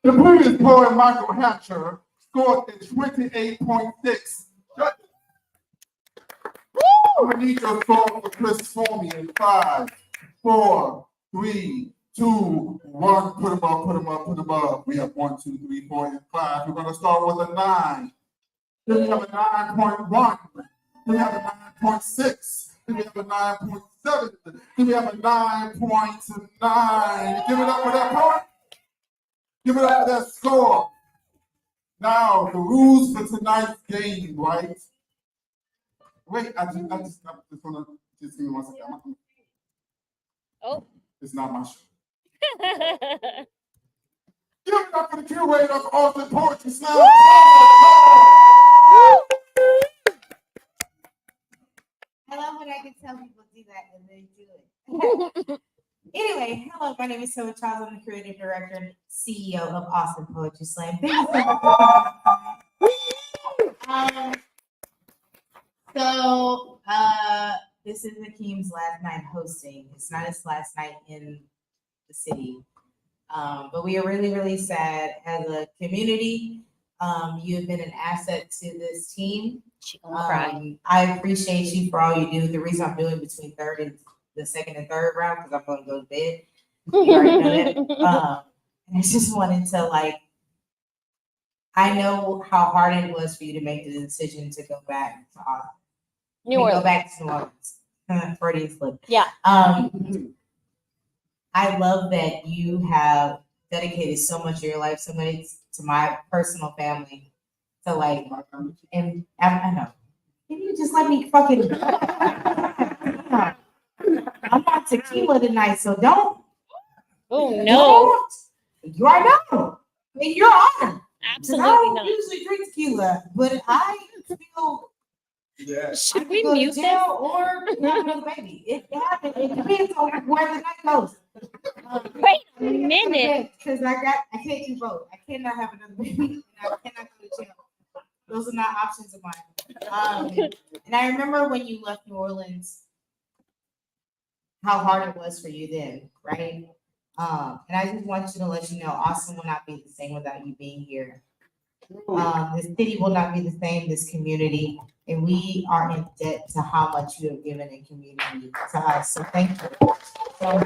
[SPEAKER 3] The previous poet, Michael Hatcher, scored at 28.6. I'm gonna need your song for Chris Foamy in 5, 4, 3, 2, 1. Put them up, put them up, put them up. We have 1, 2, 3, 4, and 5. We're gonna start with a 9. Then we have a 9.1. Then we have a 9.6. Then we have a 9.7. Then we have a 9.9. Give it up for that point. Give it up for that score. Now, the rules for tonight's game, right? Wait, I just want to just give me 1 second.
[SPEAKER 1] Oh.
[SPEAKER 3] It's not my show. Give it up for the curator of Austin Poetry Slam.
[SPEAKER 6] I love when I can tell people do that and they do it. Anyway, hello, my name is Soa Charles. I'm the creative director and CEO of Austin Poetry Slam. Thank you so much for coming. This is Akeem's last night hosting. It's not his last night in the city. But we are really, really sad as a community. You have been an asset to this team.
[SPEAKER 1] She gonna cry.
[SPEAKER 6] I appreciate you for all you do. The reason I'm doing between the second and third round, because I'm going to go to bed. You already know that. I just wanted to I know how hard it was for you to make the decision to go back to Austin.
[SPEAKER 1] New Orleans.
[SPEAKER 6] Go back to New Orleans. Freudian slip.
[SPEAKER 1] Yeah.
[SPEAKER 6] I love that you have dedicated so much of your life, so much to my personal family. So and I know. Can you just let me fucking? I'm not want tequila tonight, so don't.
[SPEAKER 1] Oh no,
[SPEAKER 6] Don't. I know. In your honor. 'Cause I
[SPEAKER 1] absolutely
[SPEAKER 6] don't
[SPEAKER 1] not.
[SPEAKER 6] usually drink tequila, but I feel
[SPEAKER 3] Yeah.
[SPEAKER 1] Should
[SPEAKER 6] I
[SPEAKER 1] we
[SPEAKER 6] could go to
[SPEAKER 1] mute this?
[SPEAKER 6] jail or have another baby. It happens. It depends on where the night goes.
[SPEAKER 1] Wait a minute.
[SPEAKER 6] Because I can't do both. I cannot have another baby, and I cannot go to jail. Those are not options of mine. And I remember when you left New Orleans, how hard it was for you then, right? And I just want you to let you know, Austin will not be the same without you being here. This city will not be the same, this community, and we are in debt to how much you have given in community to us. So thank you. So,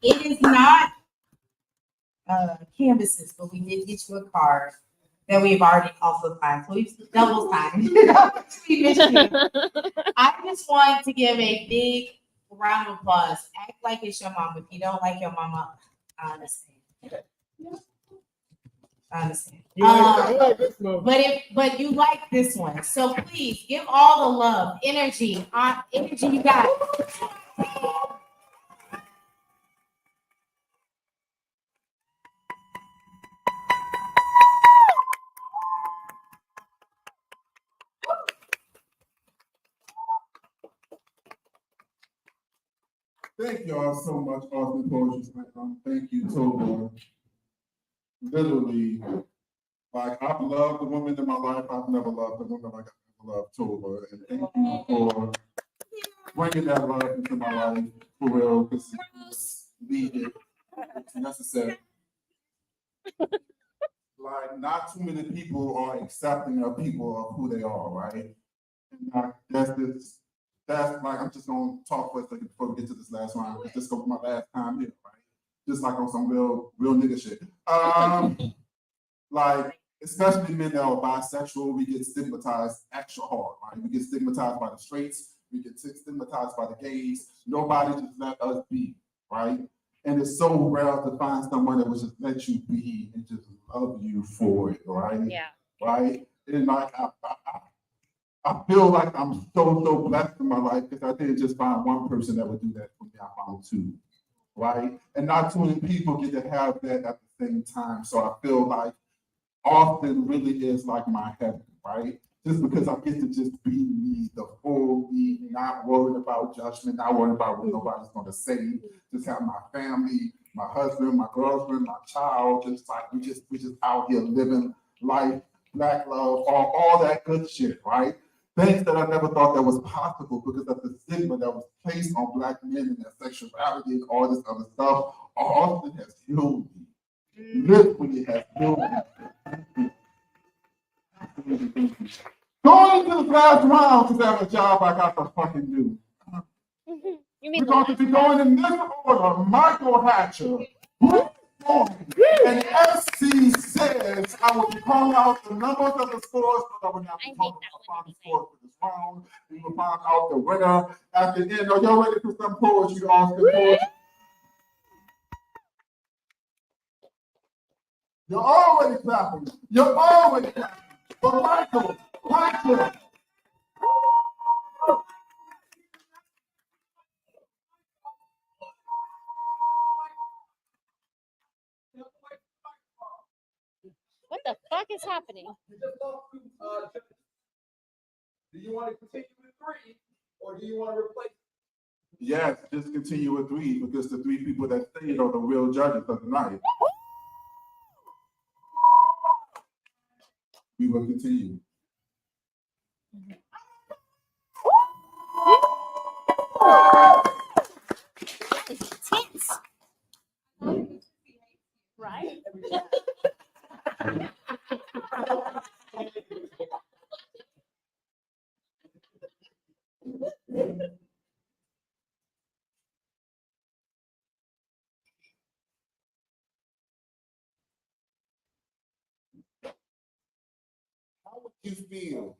[SPEAKER 6] it is not canvases, but we did get you a card that we've already also signed. So we've double signed. We missed you. I just want to give a big round of applause. Act like it's your mom. If you don't like your mama, I understand. I understand. But you like this one. So please give all the love, energy you got.
[SPEAKER 3] Thank y'all so much, Austin Poetry Slam. Thank you, Toba. Literally, like I've loved the women in my life. I've never loved the woman like I've ever loved Toba. And thank you for bringing that love into my life for real, because it's needed. It's necessary. Like not too many people are accepting of people of who they are, right? And that's like I'm just gonna talk for a second before we get to this last round. It's just gonna be my last time here, right? Just like on some real nigga shit. Like especially men that are bisexual, we get stigmatized extra hard, right? We get stigmatized by the straights, we get stigmatized by the gays. Nobody just let us be, right? And it's so rare to find someone that will just let you be and just love you for it, right?
[SPEAKER 1] Yeah.
[SPEAKER 3] Right? And like I feel like I'm so blessed in my life because I didn't just find one person that would do that for me. I found two, right? And not too many people get to have that at the same time. So I feel like Austin really is like my heaven, right? Just because I get to just be me, the full me, not worried about judgment, not worried about what nobody's gonna say. Just have my family, my husband, my girlfriend, my child. Just like we just out here living life, black love, all that good shit, right? Things that I never thought that was possible because of the stigma that was placed on black men and their sexuality and all this other stuff. Austin has healed me. Literally has healed me. Going into the last round because I have a job I got to fucking do.
[SPEAKER 1] You mean
[SPEAKER 3] We're going to be going in this order. Michael Hatcher. And SC says I will be calling out the numbers of the scores, but I will not be
[SPEAKER 1] I
[SPEAKER 3] calling
[SPEAKER 1] hate
[SPEAKER 3] out
[SPEAKER 1] that
[SPEAKER 3] the
[SPEAKER 1] when
[SPEAKER 3] final
[SPEAKER 1] you say
[SPEAKER 3] scores for this round. We will find out the winner at the end. Are y'all ready for some poetry, Austin poetry? You're already clapping. You're already clapping. But Michael,
[SPEAKER 1] what the fuck is happening?
[SPEAKER 2] Do you want to continue with 3 or do you want to replace?
[SPEAKER 3] yes, just continue with 3 because the 3 people that stayed are the real judges of the night. We will continue.
[SPEAKER 1] Tense. Right?
[SPEAKER 7] How would you feel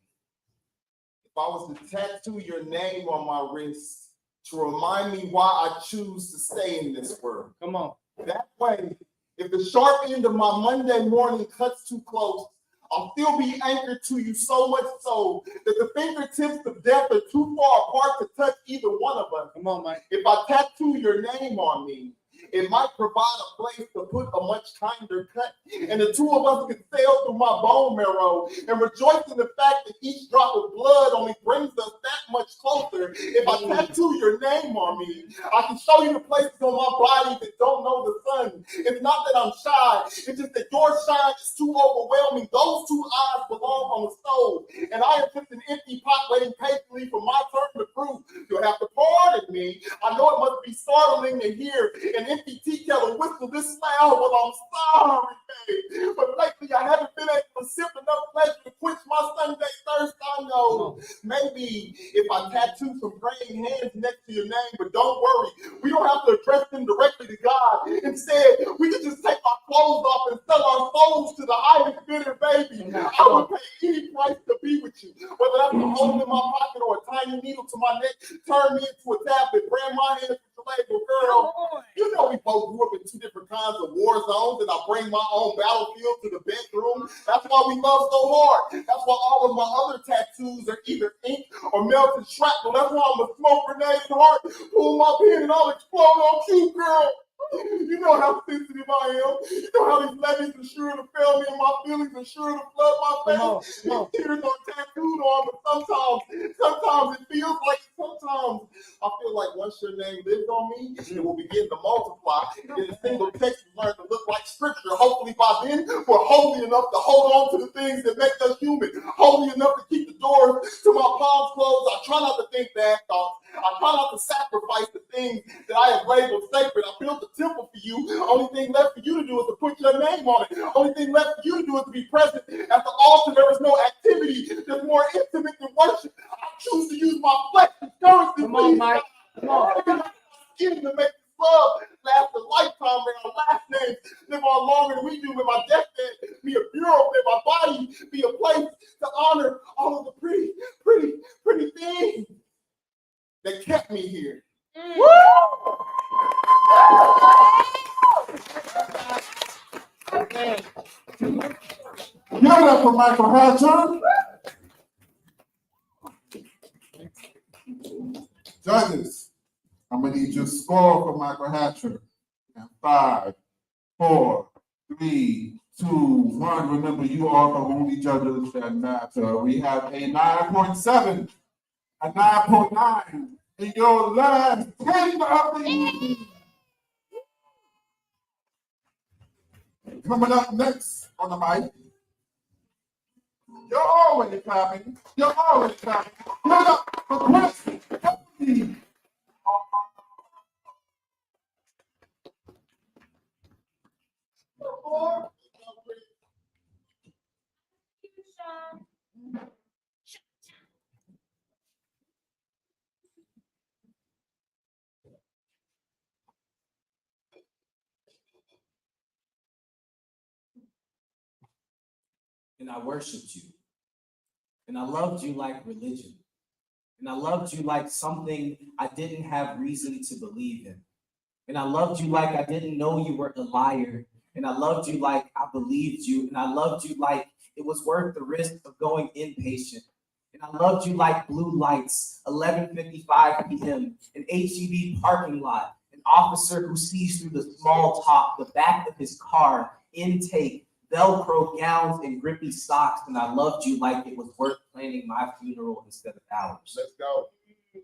[SPEAKER 7] if I was to tattoo your name on my wrist to remind me why I choose to stay in this world?
[SPEAKER 2] Come on.
[SPEAKER 7] That way, if the sharp end of my Monday morning cuts too close,
[SPEAKER 3] I'll still be anchored to you so much so that the fingertips of death are too far apart to touch either one of us.
[SPEAKER 7] Come on, Mike.
[SPEAKER 3] If I tattoo your name on me, it might provide a place to put a much kinder cut. And the two of us can sail through my bone marrow and rejoice in the fact that each drop of blood only brings us that much closer. If I tattoo your name on me, I can show you the places on my body that don't know the sun. It's not that I'm shy, it's just that your shine is too overwhelming. Those two eyes belong on the stove, and I am just an empty pot waiting patiently for my turn to prove. You'll have to pardon me. I know it must be startling to hear an empty tea kettle whistle this loud. Well, I'm sorry, babe, but lately I haven't been able to sip enough pleasure to quench my Sunday thirst. I know. Maybe if I tattoo some praying hands next to your name, but don't worry, we don't have to address them directly to God. Instead, we can just take our clothes off and sell our souls to the highest bidder, baby. I would pay any price to be with you, whether that's a hole in my pocket or a tiny needle to my neck, turn me into a tablet, brand my hands with the label, girl. You know we both grew up in two different kinds of war zones, and I bring my own battlefield to the bedroom. That's why we love so hard. That's why all of my other tattoos are either ink or melted shrapnel. That's why I'm a smoke grenade heart. Pull my pin and I'll explode on you, girl. You know how sensitive I am. You know how these levees are sure to fail me and my feelings are sure to flood my face. Tears are tattooed on, but sometimes it feels like sometimes I feel like once your name lives on me, it will begin to multiply. And a single text will learn to look like scripture. Hopefully by then, we're holy enough to hold on to the things that make us human. Holy enough to keep the doors to my palms closed. I try not to think bad thoughts. I try not to sacrifice the things that I have labeled sacred. I built a temple for you. Only thing left for you to do is to put your name on it. Only thing left for you to do is to be present at the altar. There is no activity that's more intimate than worship. I choose to use my flesh as currency.
[SPEAKER 8] Come on, Mike. Come on.
[SPEAKER 3] Skin to make this love last a lifetime, and our last names live on longer than we do. With my deathbed be a bureau, and my body be a place to honor all of the pretty things that kept me here.
[SPEAKER 1] Woo!
[SPEAKER 3] Okay. Give it up for Michael Hatcher. Judges, I'm gonna need your score for Michael Hatcher. And 5, 4, 3, 2, 1. Remember, you are the only judges that matter. We have a 9.7, a 9.9 in your last 10 of the evening. Coming up next on the mic, you're always clapping. You're always clapping. Give it up for Chris.
[SPEAKER 8] And I worshiped you. And I loved you like religion. And I loved you like something I didn't have reason to believe in. And I loved you like I didn't know you were a liar. And I loved you like I believed you. And I loved you like it was worth the risk of going inpatient. And I loved you like blue lights, 11:55 p.m., an HEB parking lot, an officer who sees through the small talk, the back of his car, intake, Velcro gowns and grippy socks, and I loved you like it was worth planning my funeral instead of ours.
[SPEAKER 3] Let's go.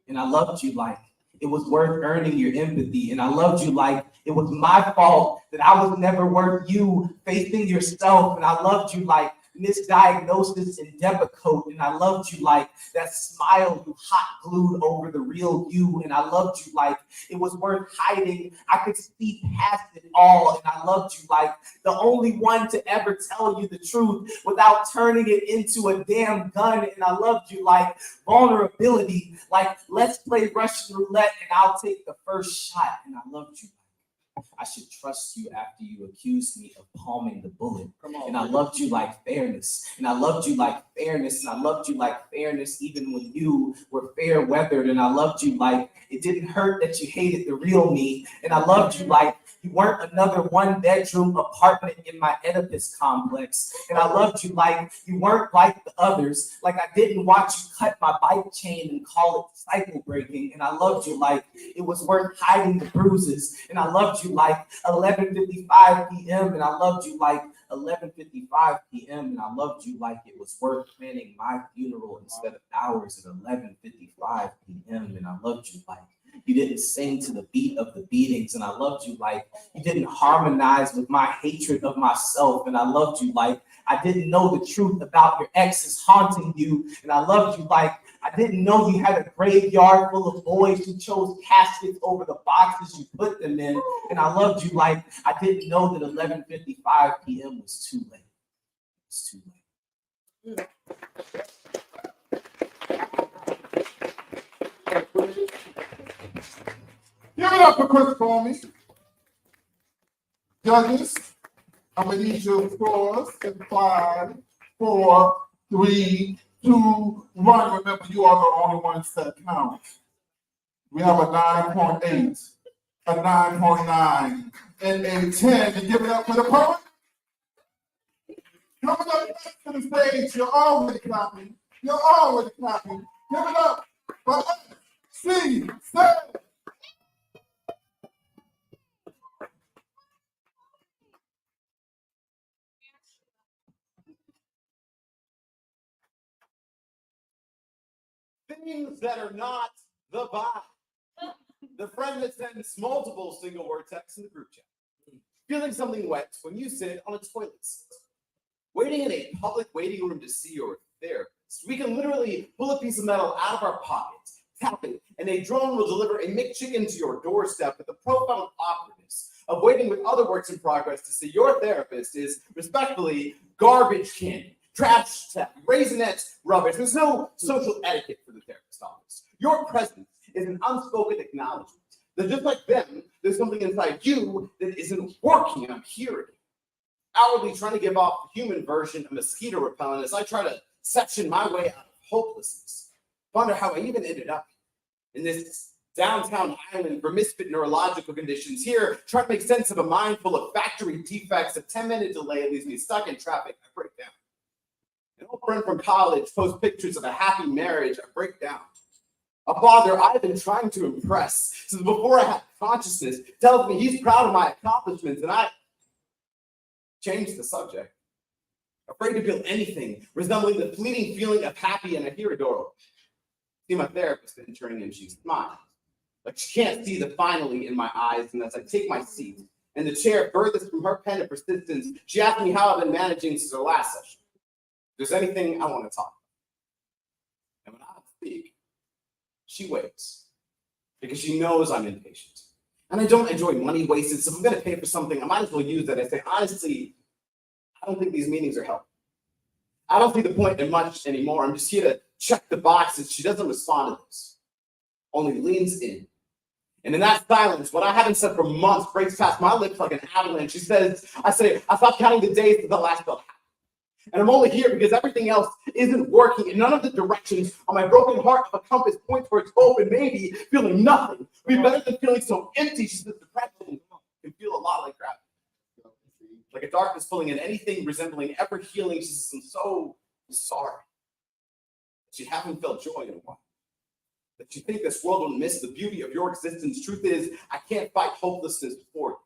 [SPEAKER 8] And I loved you like it was worth earning your empathy, and I loved you like it was my fault that I was never worth you facing yourself, and I loved you like misdiagnosis in Depakote, and I loved you like that smile you hot glued over the real you, and I loved you like it was worth hiding. I could see past it all, and I loved you like the only one to ever tell you the truth without turning it into a damn gun, and I loved you like vulnerability, like let's play Russian roulette and I'll take the first shot, and I loved you. I should trust you after you accused me of palming the bullet. And I loved you like fairness. And I loved you like fairness. And I loved you like fairness even when you were fair weathered. And I loved you like it didn't hurt that you hated the real me. And I loved you like you weren't another one-bedroom apartment in my Oedipus complex. And I loved you like you weren't like the others. Like I didn't watch you cut my bike chain and call it cycle breaking. And I loved you like it was worth hiding the bruises. And I loved you like 11:55 p.m. And I loved you like 11:55 p.m. And I loved you like it was worth planning my funeral instead of ours at 11:55 p.m. And I loved you like you didn't sing to the beat of the beatings. And I loved you like you didn't harmonize with my hatred of myself. And I loved you like I didn't know the truth about your exes haunting you. And I loved you like I didn't know you had a graveyard full of boys who chose caskets over the boxes you put them in. And I loved you like I didn't know that 11:55 p.m. was too late. It was too late.
[SPEAKER 3] Give it up for Chris for me. Judges, I'm gonna need your scores in 5, 4, 3, 2, 1. Remember, you are the only ones that count. We have a 9.8, a 9.9, and a 10. And give it up for the poet. Coming up next to the stage, you're already clapping. You're already clapping. Give it up for C.
[SPEAKER 7] Things that are not the vibe. The friend that sends multiple single word texts in the group chat. Feeling something wet when you sit on a toilet seat. Waiting in a public waiting room to see your therapist. We can literally pull a piece of metal out of our pockets, tap it, and a drone will deliver a McChicken to your doorstep with the profound awkwardness of waiting with other works in progress to see your therapist is, respectfully, garbage candy, trash tech, raisinettes, rubbish. There's no social etiquette for the therapist office. Your presence is an unspoken acknowledgement that just like them, there's something inside you that isn't working. I'm hearing it. Outwardly trying to give off the human version of mosquito repellent as I try to section my way out of hopelessness. Wonder how I even ended up in this downtown island for misfit neurological conditions here, trying to make sense of a mind full of factory defects. A 10-minute delay leaves me stuck in traffic. I break down. An old friend from college posts pictures of a happy marriage. I break down. A father I've been trying to impress since before I had consciousness tells me he's proud of my accomplishments, and I change the subject. Afraid to feel anything resembling the fleeting feeling of happy, and I hear adorable. See my therapist entering and she smiles. Like she can't see the finally in my eyes, and as I take my seat in the chair furthest from her pen of persistence, she asks me how I've been managing since our last session. If there's anything I want to talk about. And when I speak, she waits because she knows I'm impatient. And I don't enjoy money wasted, so if I'm going to pay for something, I might as well use that. I say, honestly, I don't think these meetings are helpful. I don't see the point in much anymore. I'm just here to check the boxes. She doesn't respond to this, only leans in. And in that silence, what I haven't said for months breaks past my lips like an avalanche. She says, I stopped counting the days that the last felt happy. And I'm only here because everything else isn't working, and none of the directions on my broken heart of a compass point towards hope, and maybe feeling nothing would be better than feeling so empty. She says depression can feel a lot like gravity. Like a darkness pulling in anything resembling ever healing. She says, I'm so sorry. She haven't felt joy in a while. That you think this world will miss the beauty of your existence. Truth is, I can't fight hopelessness for you.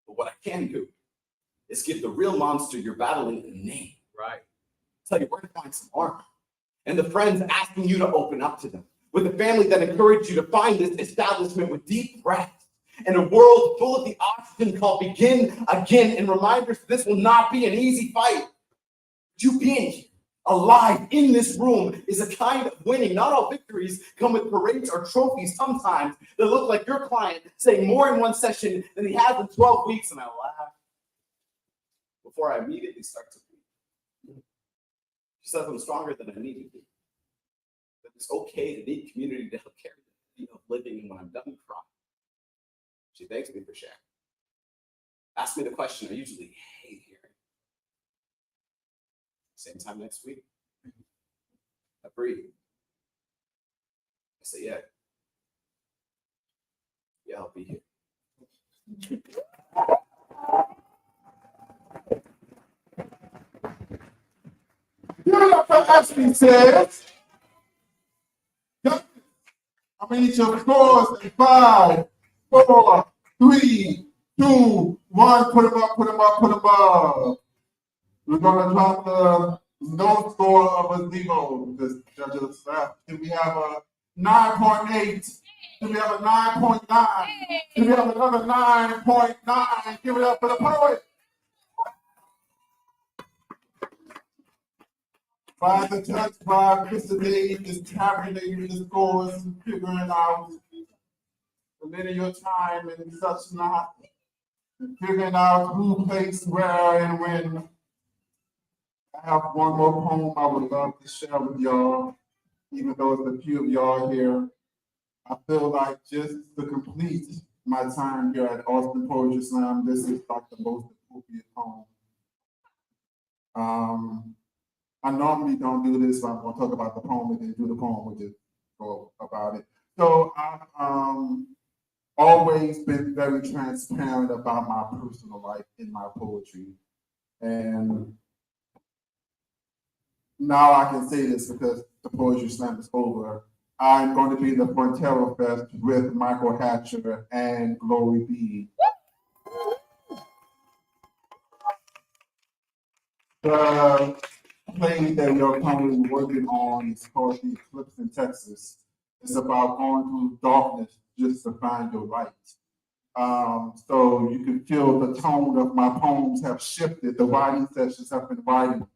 [SPEAKER 7] But what I can do is give the real monster you're battling a name. Right. Tell you where to find some armor. And the friends asking you to open up to them. With a family that encouraged you to find this establishment with deep breaths. And a world full of the oxygen called begin again. And reminders this will not be an easy fight. You being here, alive in this room, is a kind of winning. Not all victories come with parades or trophies. Sometimes they look like your client saying more in one session than he has in 12 weeks. And I laugh before I immediately start to weep. She says I'm stronger than I need to be. That it's okay to need community to help carry the weight of living when I'm done crying. She thanks me for sharing. Ask me the question I usually hate hearing. Same time next week. I breathe. I say, yeah. Yeah, I'll be here.
[SPEAKER 3] Give it up for Ashley says. I need your scores in 5, 4, 3, 2, 1. Put them up, put them up, put them up. We're gonna drop the no score of a 0. This judges left. Here we have a 9.8. Here we have a 9.9. Here we have another 9.9. Give it up for the poet. By the judge, by Mr. Dave is tabulating the scores and figuring out the linear time and such not, and figuring out who placed where and when. I have one more poem I would love to share with y'all, even though it's a few of y'all here. I feel like just to complete my time here at Austin Poetry Slam, this is like the most appropriate poem. I normally don't do this, but I'm going to talk about the poem and then do the poem with it, go about it. So I've always been very transparent about my personal life in my poetry. And now I can say this because the Poetry Slam is over. I'm going to be the Frontero Fest with Michael Hatcher and Glory B. The play that you're currently working on is called The Eclipse in Texas. It's about going through darkness just to find your light. So you can feel the tone of my poems have shifted. The writing sessions have been writing.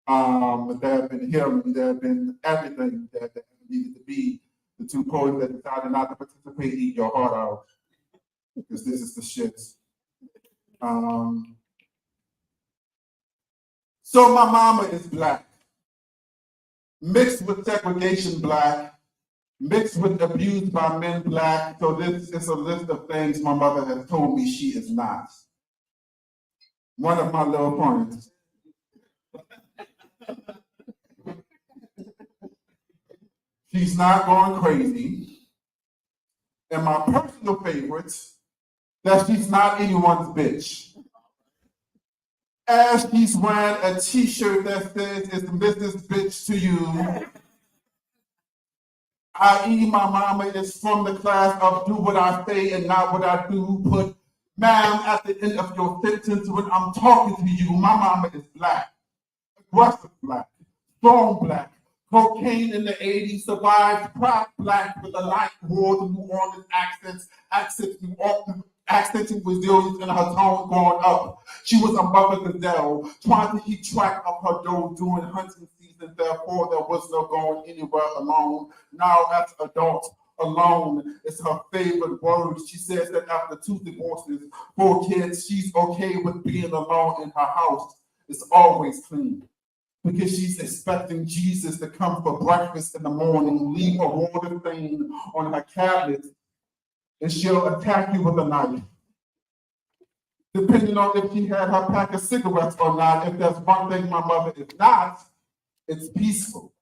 [SPEAKER 3] There have been healing, there have been everything that needed to be. The two poets that decided not to participate eat your heart out because this is the shit. So my mama is black, mixed with segregation black, mixed with abuse by men black. So this is a list of things my mother has told me she is not. One of my little points. She's not going crazy. And my personal favorite, that she's not anyone's bitch. As she's wearing a t-shirt that says, "It's business bitch to you." I.e. my mama is from the class of do what I say and not what I do. Put ma'am at the end of your sentence when I'm talking to you. My mama is black, aggressive black, strong black, cocaine in the 80s, survived crack black with a light wore the New Orleans accenting resilience in her tone growing up. She was a mother gazelle, trying to keep track of her dough during hunting season, therefore there was no going anywhere alone. Now as an adult, alone is her favorite word. She says that after 2 divorces, 4 kids, she's okay with being alone in her house. It's always clean. Because she's expecting Jesus to come for breakfast in the morning, leave a water stain on her cabinet, and she'll attack you with a knife. Depending on if she had her pack of cigarettes or not, if there's one thing my mother is not, it's peaceful.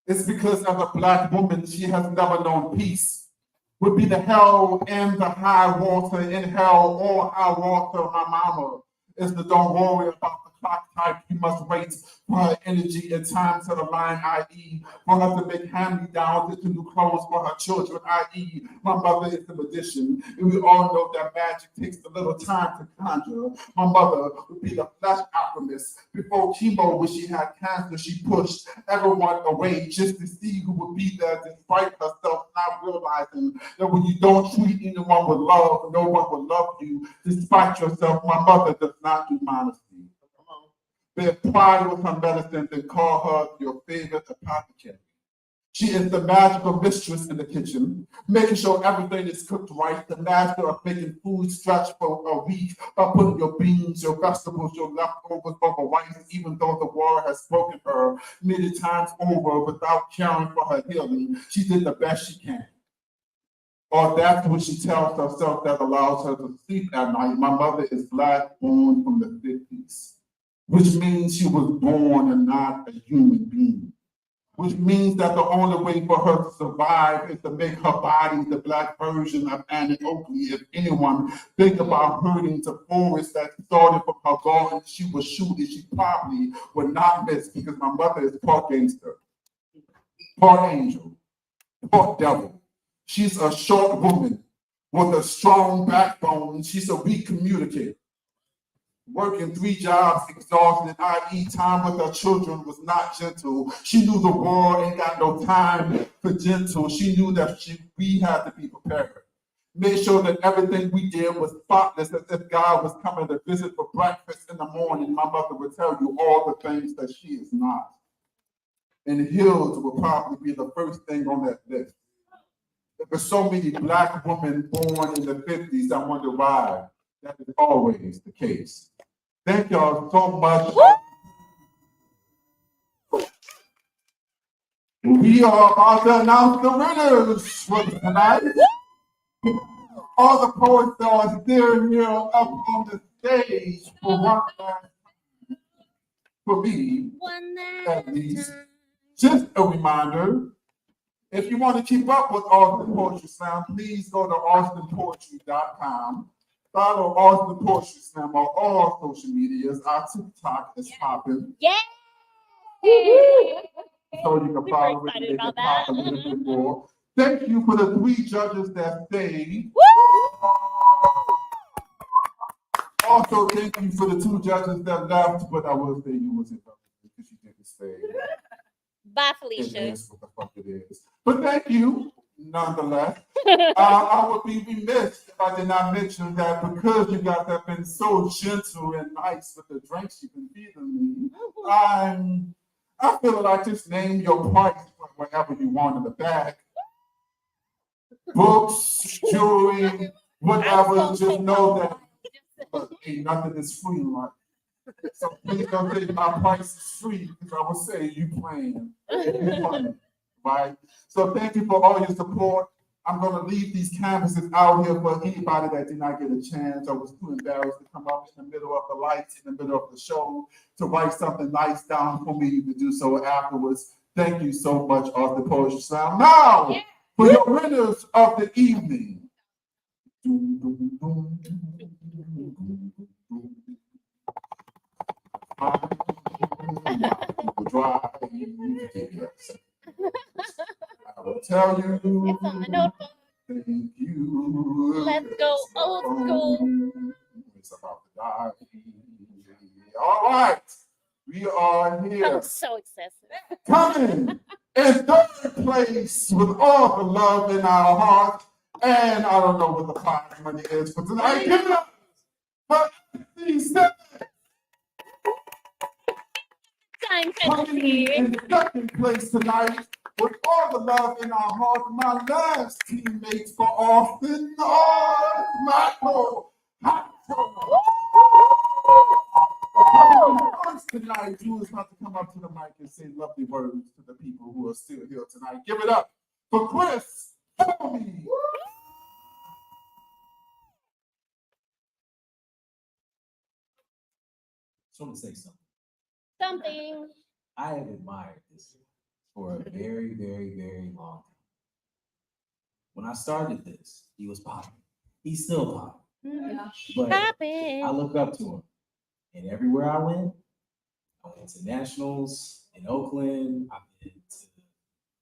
[SPEAKER 3] It's because as a black woman, she has never known peace. Would be the hell and the high water in hell or high water. My mama is the don't worry about the clock type. You must wait for her energy and time to align, i.e. for her to make hand-me-downs into new clothes for her children, i.e. my mother is the magician. And we all know that magic takes a little time to conjure. My mother would be the flesh alchemist. Before chemo, when she had cancer, she pushed everyone away just to see who would be there despite herself not realizing that when you don't treat anyone with love, no one will love you despite yourself. My mother does not do modesty. Bear pride with her medicine and call her your favorite apothecary. She is the magical mistress in the kitchen, making sure everything is cooked right, the master of making food stretch for a week by putting your beans, your vegetables, your leftovers over rice, even though the world has broken her many times over without caring for her healing. She did the best she can. Or that's what she tells herself that allows her to sleep at night. My mother is black, born from the 50s. Which means she was born and not a human being. which means that the only way for her to survive is to make her body the black version of Annie Oakley. If anyone think about hurting to forest that started from her garden, she would shoot it. She probably would not miss because my mother is part gangster, part angel, part devil. She's a short woman with a strong backbone. She's a weak communicator. Working 3 jobs, exhausted, i.e. time with her children was not gentle. She knew the world ain't got no time for gentle. She knew that we had to be prepared. Made sure that everything we did was spotless, as if God was coming to visit for breakfast in the morning. My mother would tell you all the things that she is not. And heels will probably be the first thing on that list. If there's so many black women born in the 50s, I wonder why. That is always the case. Thank y'all so much. We are about to announce the winners for tonight. All the poets that are there here up on the stage for one last, for me, at least. Just a reminder, if you want to keep up with Austin Poetry Slam, please go to austinpoetry.com. Follow Austin Poetry Slam on all social medias. Our TikTok is popping.
[SPEAKER 1] Yeah.
[SPEAKER 3] So you can follow it and make it pop a little bit more. Thank you for the 3 judges that stayed. Also, thank you for the 2 judges that left, but I will say you wasn't because you didn't stay.
[SPEAKER 1] Bye,
[SPEAKER 3] It
[SPEAKER 1] Felicia.
[SPEAKER 3] is what the fuck it is. But thank you, nonetheless. I would be remiss if I did not mention that because you guys have been so gentle and nice with the drinks you've been feeding me, I feel like just name your price whatever you want in the bag. Books, jewelry, whatever, just know that ain't nothing is free in life. So please don't think my price is free because I would say you playing. Right? So thank you for all your support. I'm going to leave these canvases out here for anybody that did not get a chance or was too embarrassed to come up in the middle of the lights, in the middle of the show, to write something nice down for me. You can do so afterwards. Thank you so much, Austin Poetry Slam. Now, for your winners of the evening. I will tell you.
[SPEAKER 1] It's on the notebook.
[SPEAKER 3] Thank you.
[SPEAKER 1] Let's go old school.
[SPEAKER 3] It's about to die. All right. We are
[SPEAKER 1] That
[SPEAKER 3] here.
[SPEAKER 1] was so excessive.
[SPEAKER 3] Coming in 3rd place with all the love in our heart. And I don't know what the prize money is for tonight. Give it up. But
[SPEAKER 1] Time
[SPEAKER 3] coming
[SPEAKER 1] fantasy.
[SPEAKER 3] in 2nd place tonight with all the love in our heart, my last teammates for Austin, Michael. First tonight, who is about to come up to the mic and say lovely words to the people who are still here tonight. Give it up for Chris. Tommy.
[SPEAKER 8] Just want to say something.
[SPEAKER 1] Something.
[SPEAKER 8] I have admired this for a very, very, very long time. When I started this, he was popping. He's still popping. But I
[SPEAKER 1] Poppin'.
[SPEAKER 8] look up to him. And everywhere I went to nationals in Oakland, I've been to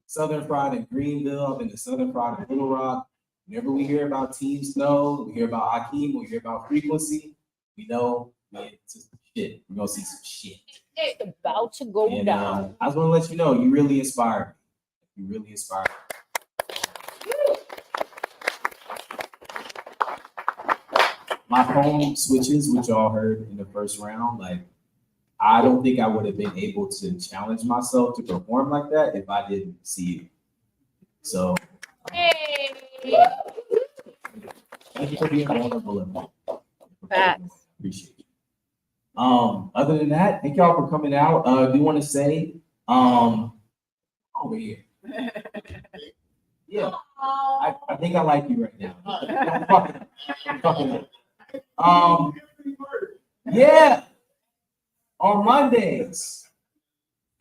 [SPEAKER 8] Southern Fried in Greenville, I've been to Southern Fried in Little Rock. Whenever we hear about Team Snow, we hear about Akeem, we hear about Frequency, we know we're into some shit. We're gonna see some shit.
[SPEAKER 1] It's about to go
[SPEAKER 8] And
[SPEAKER 1] down.
[SPEAKER 8] I just want to let you know, you really inspired me. You really inspired me. My poem switches, which y'all heard in the first round, like I don't think I would have been able to challenge myself to perform like that if I didn't see it. So
[SPEAKER 1] Hey.
[SPEAKER 8] thank you for being vulnerable in that.
[SPEAKER 1] Facts.
[SPEAKER 8] Appreciate it. Other than that, thank y'all for coming out. Do you want to say over here? Yeah, I think I like you right now. Fucking. Yeah, on Mondays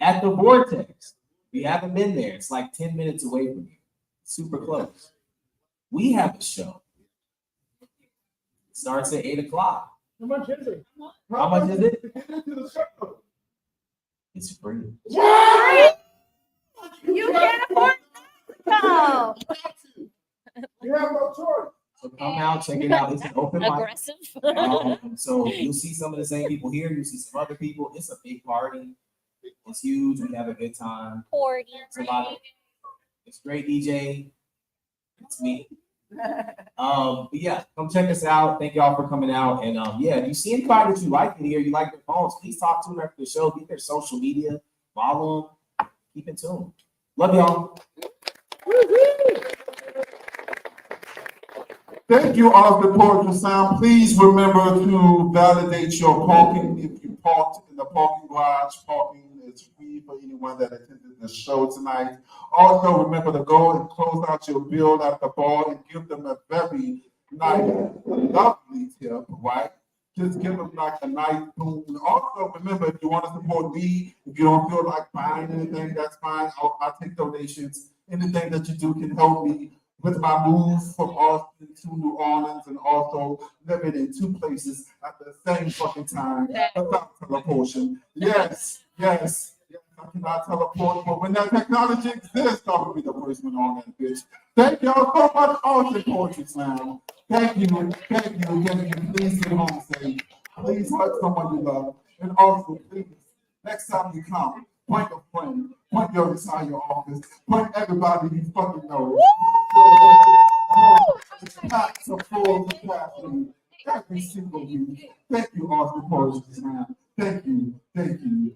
[SPEAKER 8] at the Vortex, We haven't been there. It's like 10 minutes away from you. Super close. We have a show. It starts at 8 o'clock.
[SPEAKER 3] How much is it?
[SPEAKER 8] How much is it?
[SPEAKER 3] To get into the show.
[SPEAKER 8] It's free.
[SPEAKER 1] You can't afford no.
[SPEAKER 3] You have no choice.
[SPEAKER 8] So come out, check it out. It's an open mic.
[SPEAKER 1] Aggressive.
[SPEAKER 8] So you'll see some of the same people here. You'll see some other people. It's a big party. It's huge. We have a good time. It's a lot of, it's great DJ. It's me. But yeah, come check us out. Thank y'all for coming out. And yeah, if you see anybody that you like in here, you like their phones, please talk to them after the show. Get their social media, follow them, keep in tune. Love y'all.
[SPEAKER 3] Thank you, Austin Poetry Sound. Please remember to validate your parking. If you parked in the parking garage, parking is free for anyone that attended the show tonight. Also, remember to go and close out your bill at the bar and give them a very nice, lovely tip, right? Just give them like a nice boom. Also, remember, if you want to support me, if you don't feel like buying anything, that's fine. I'll take donations. Anything that you do can help me with my move from Austin to New Orleans and also living in two places at the same fucking time without teleportation. Yes, I cannot teleport, but when that technology exists, I will be the first one on that bitch. Thank y'all so much, Austin Poetry Sound. Thank you. Please get home safe. Please hug someone you love. And also, please, next time you come, point a friend, point your entire office, point everybody you fucking know. It's packed to full capacity every single week. Thank you, Austin Poetry Sound. Thank you.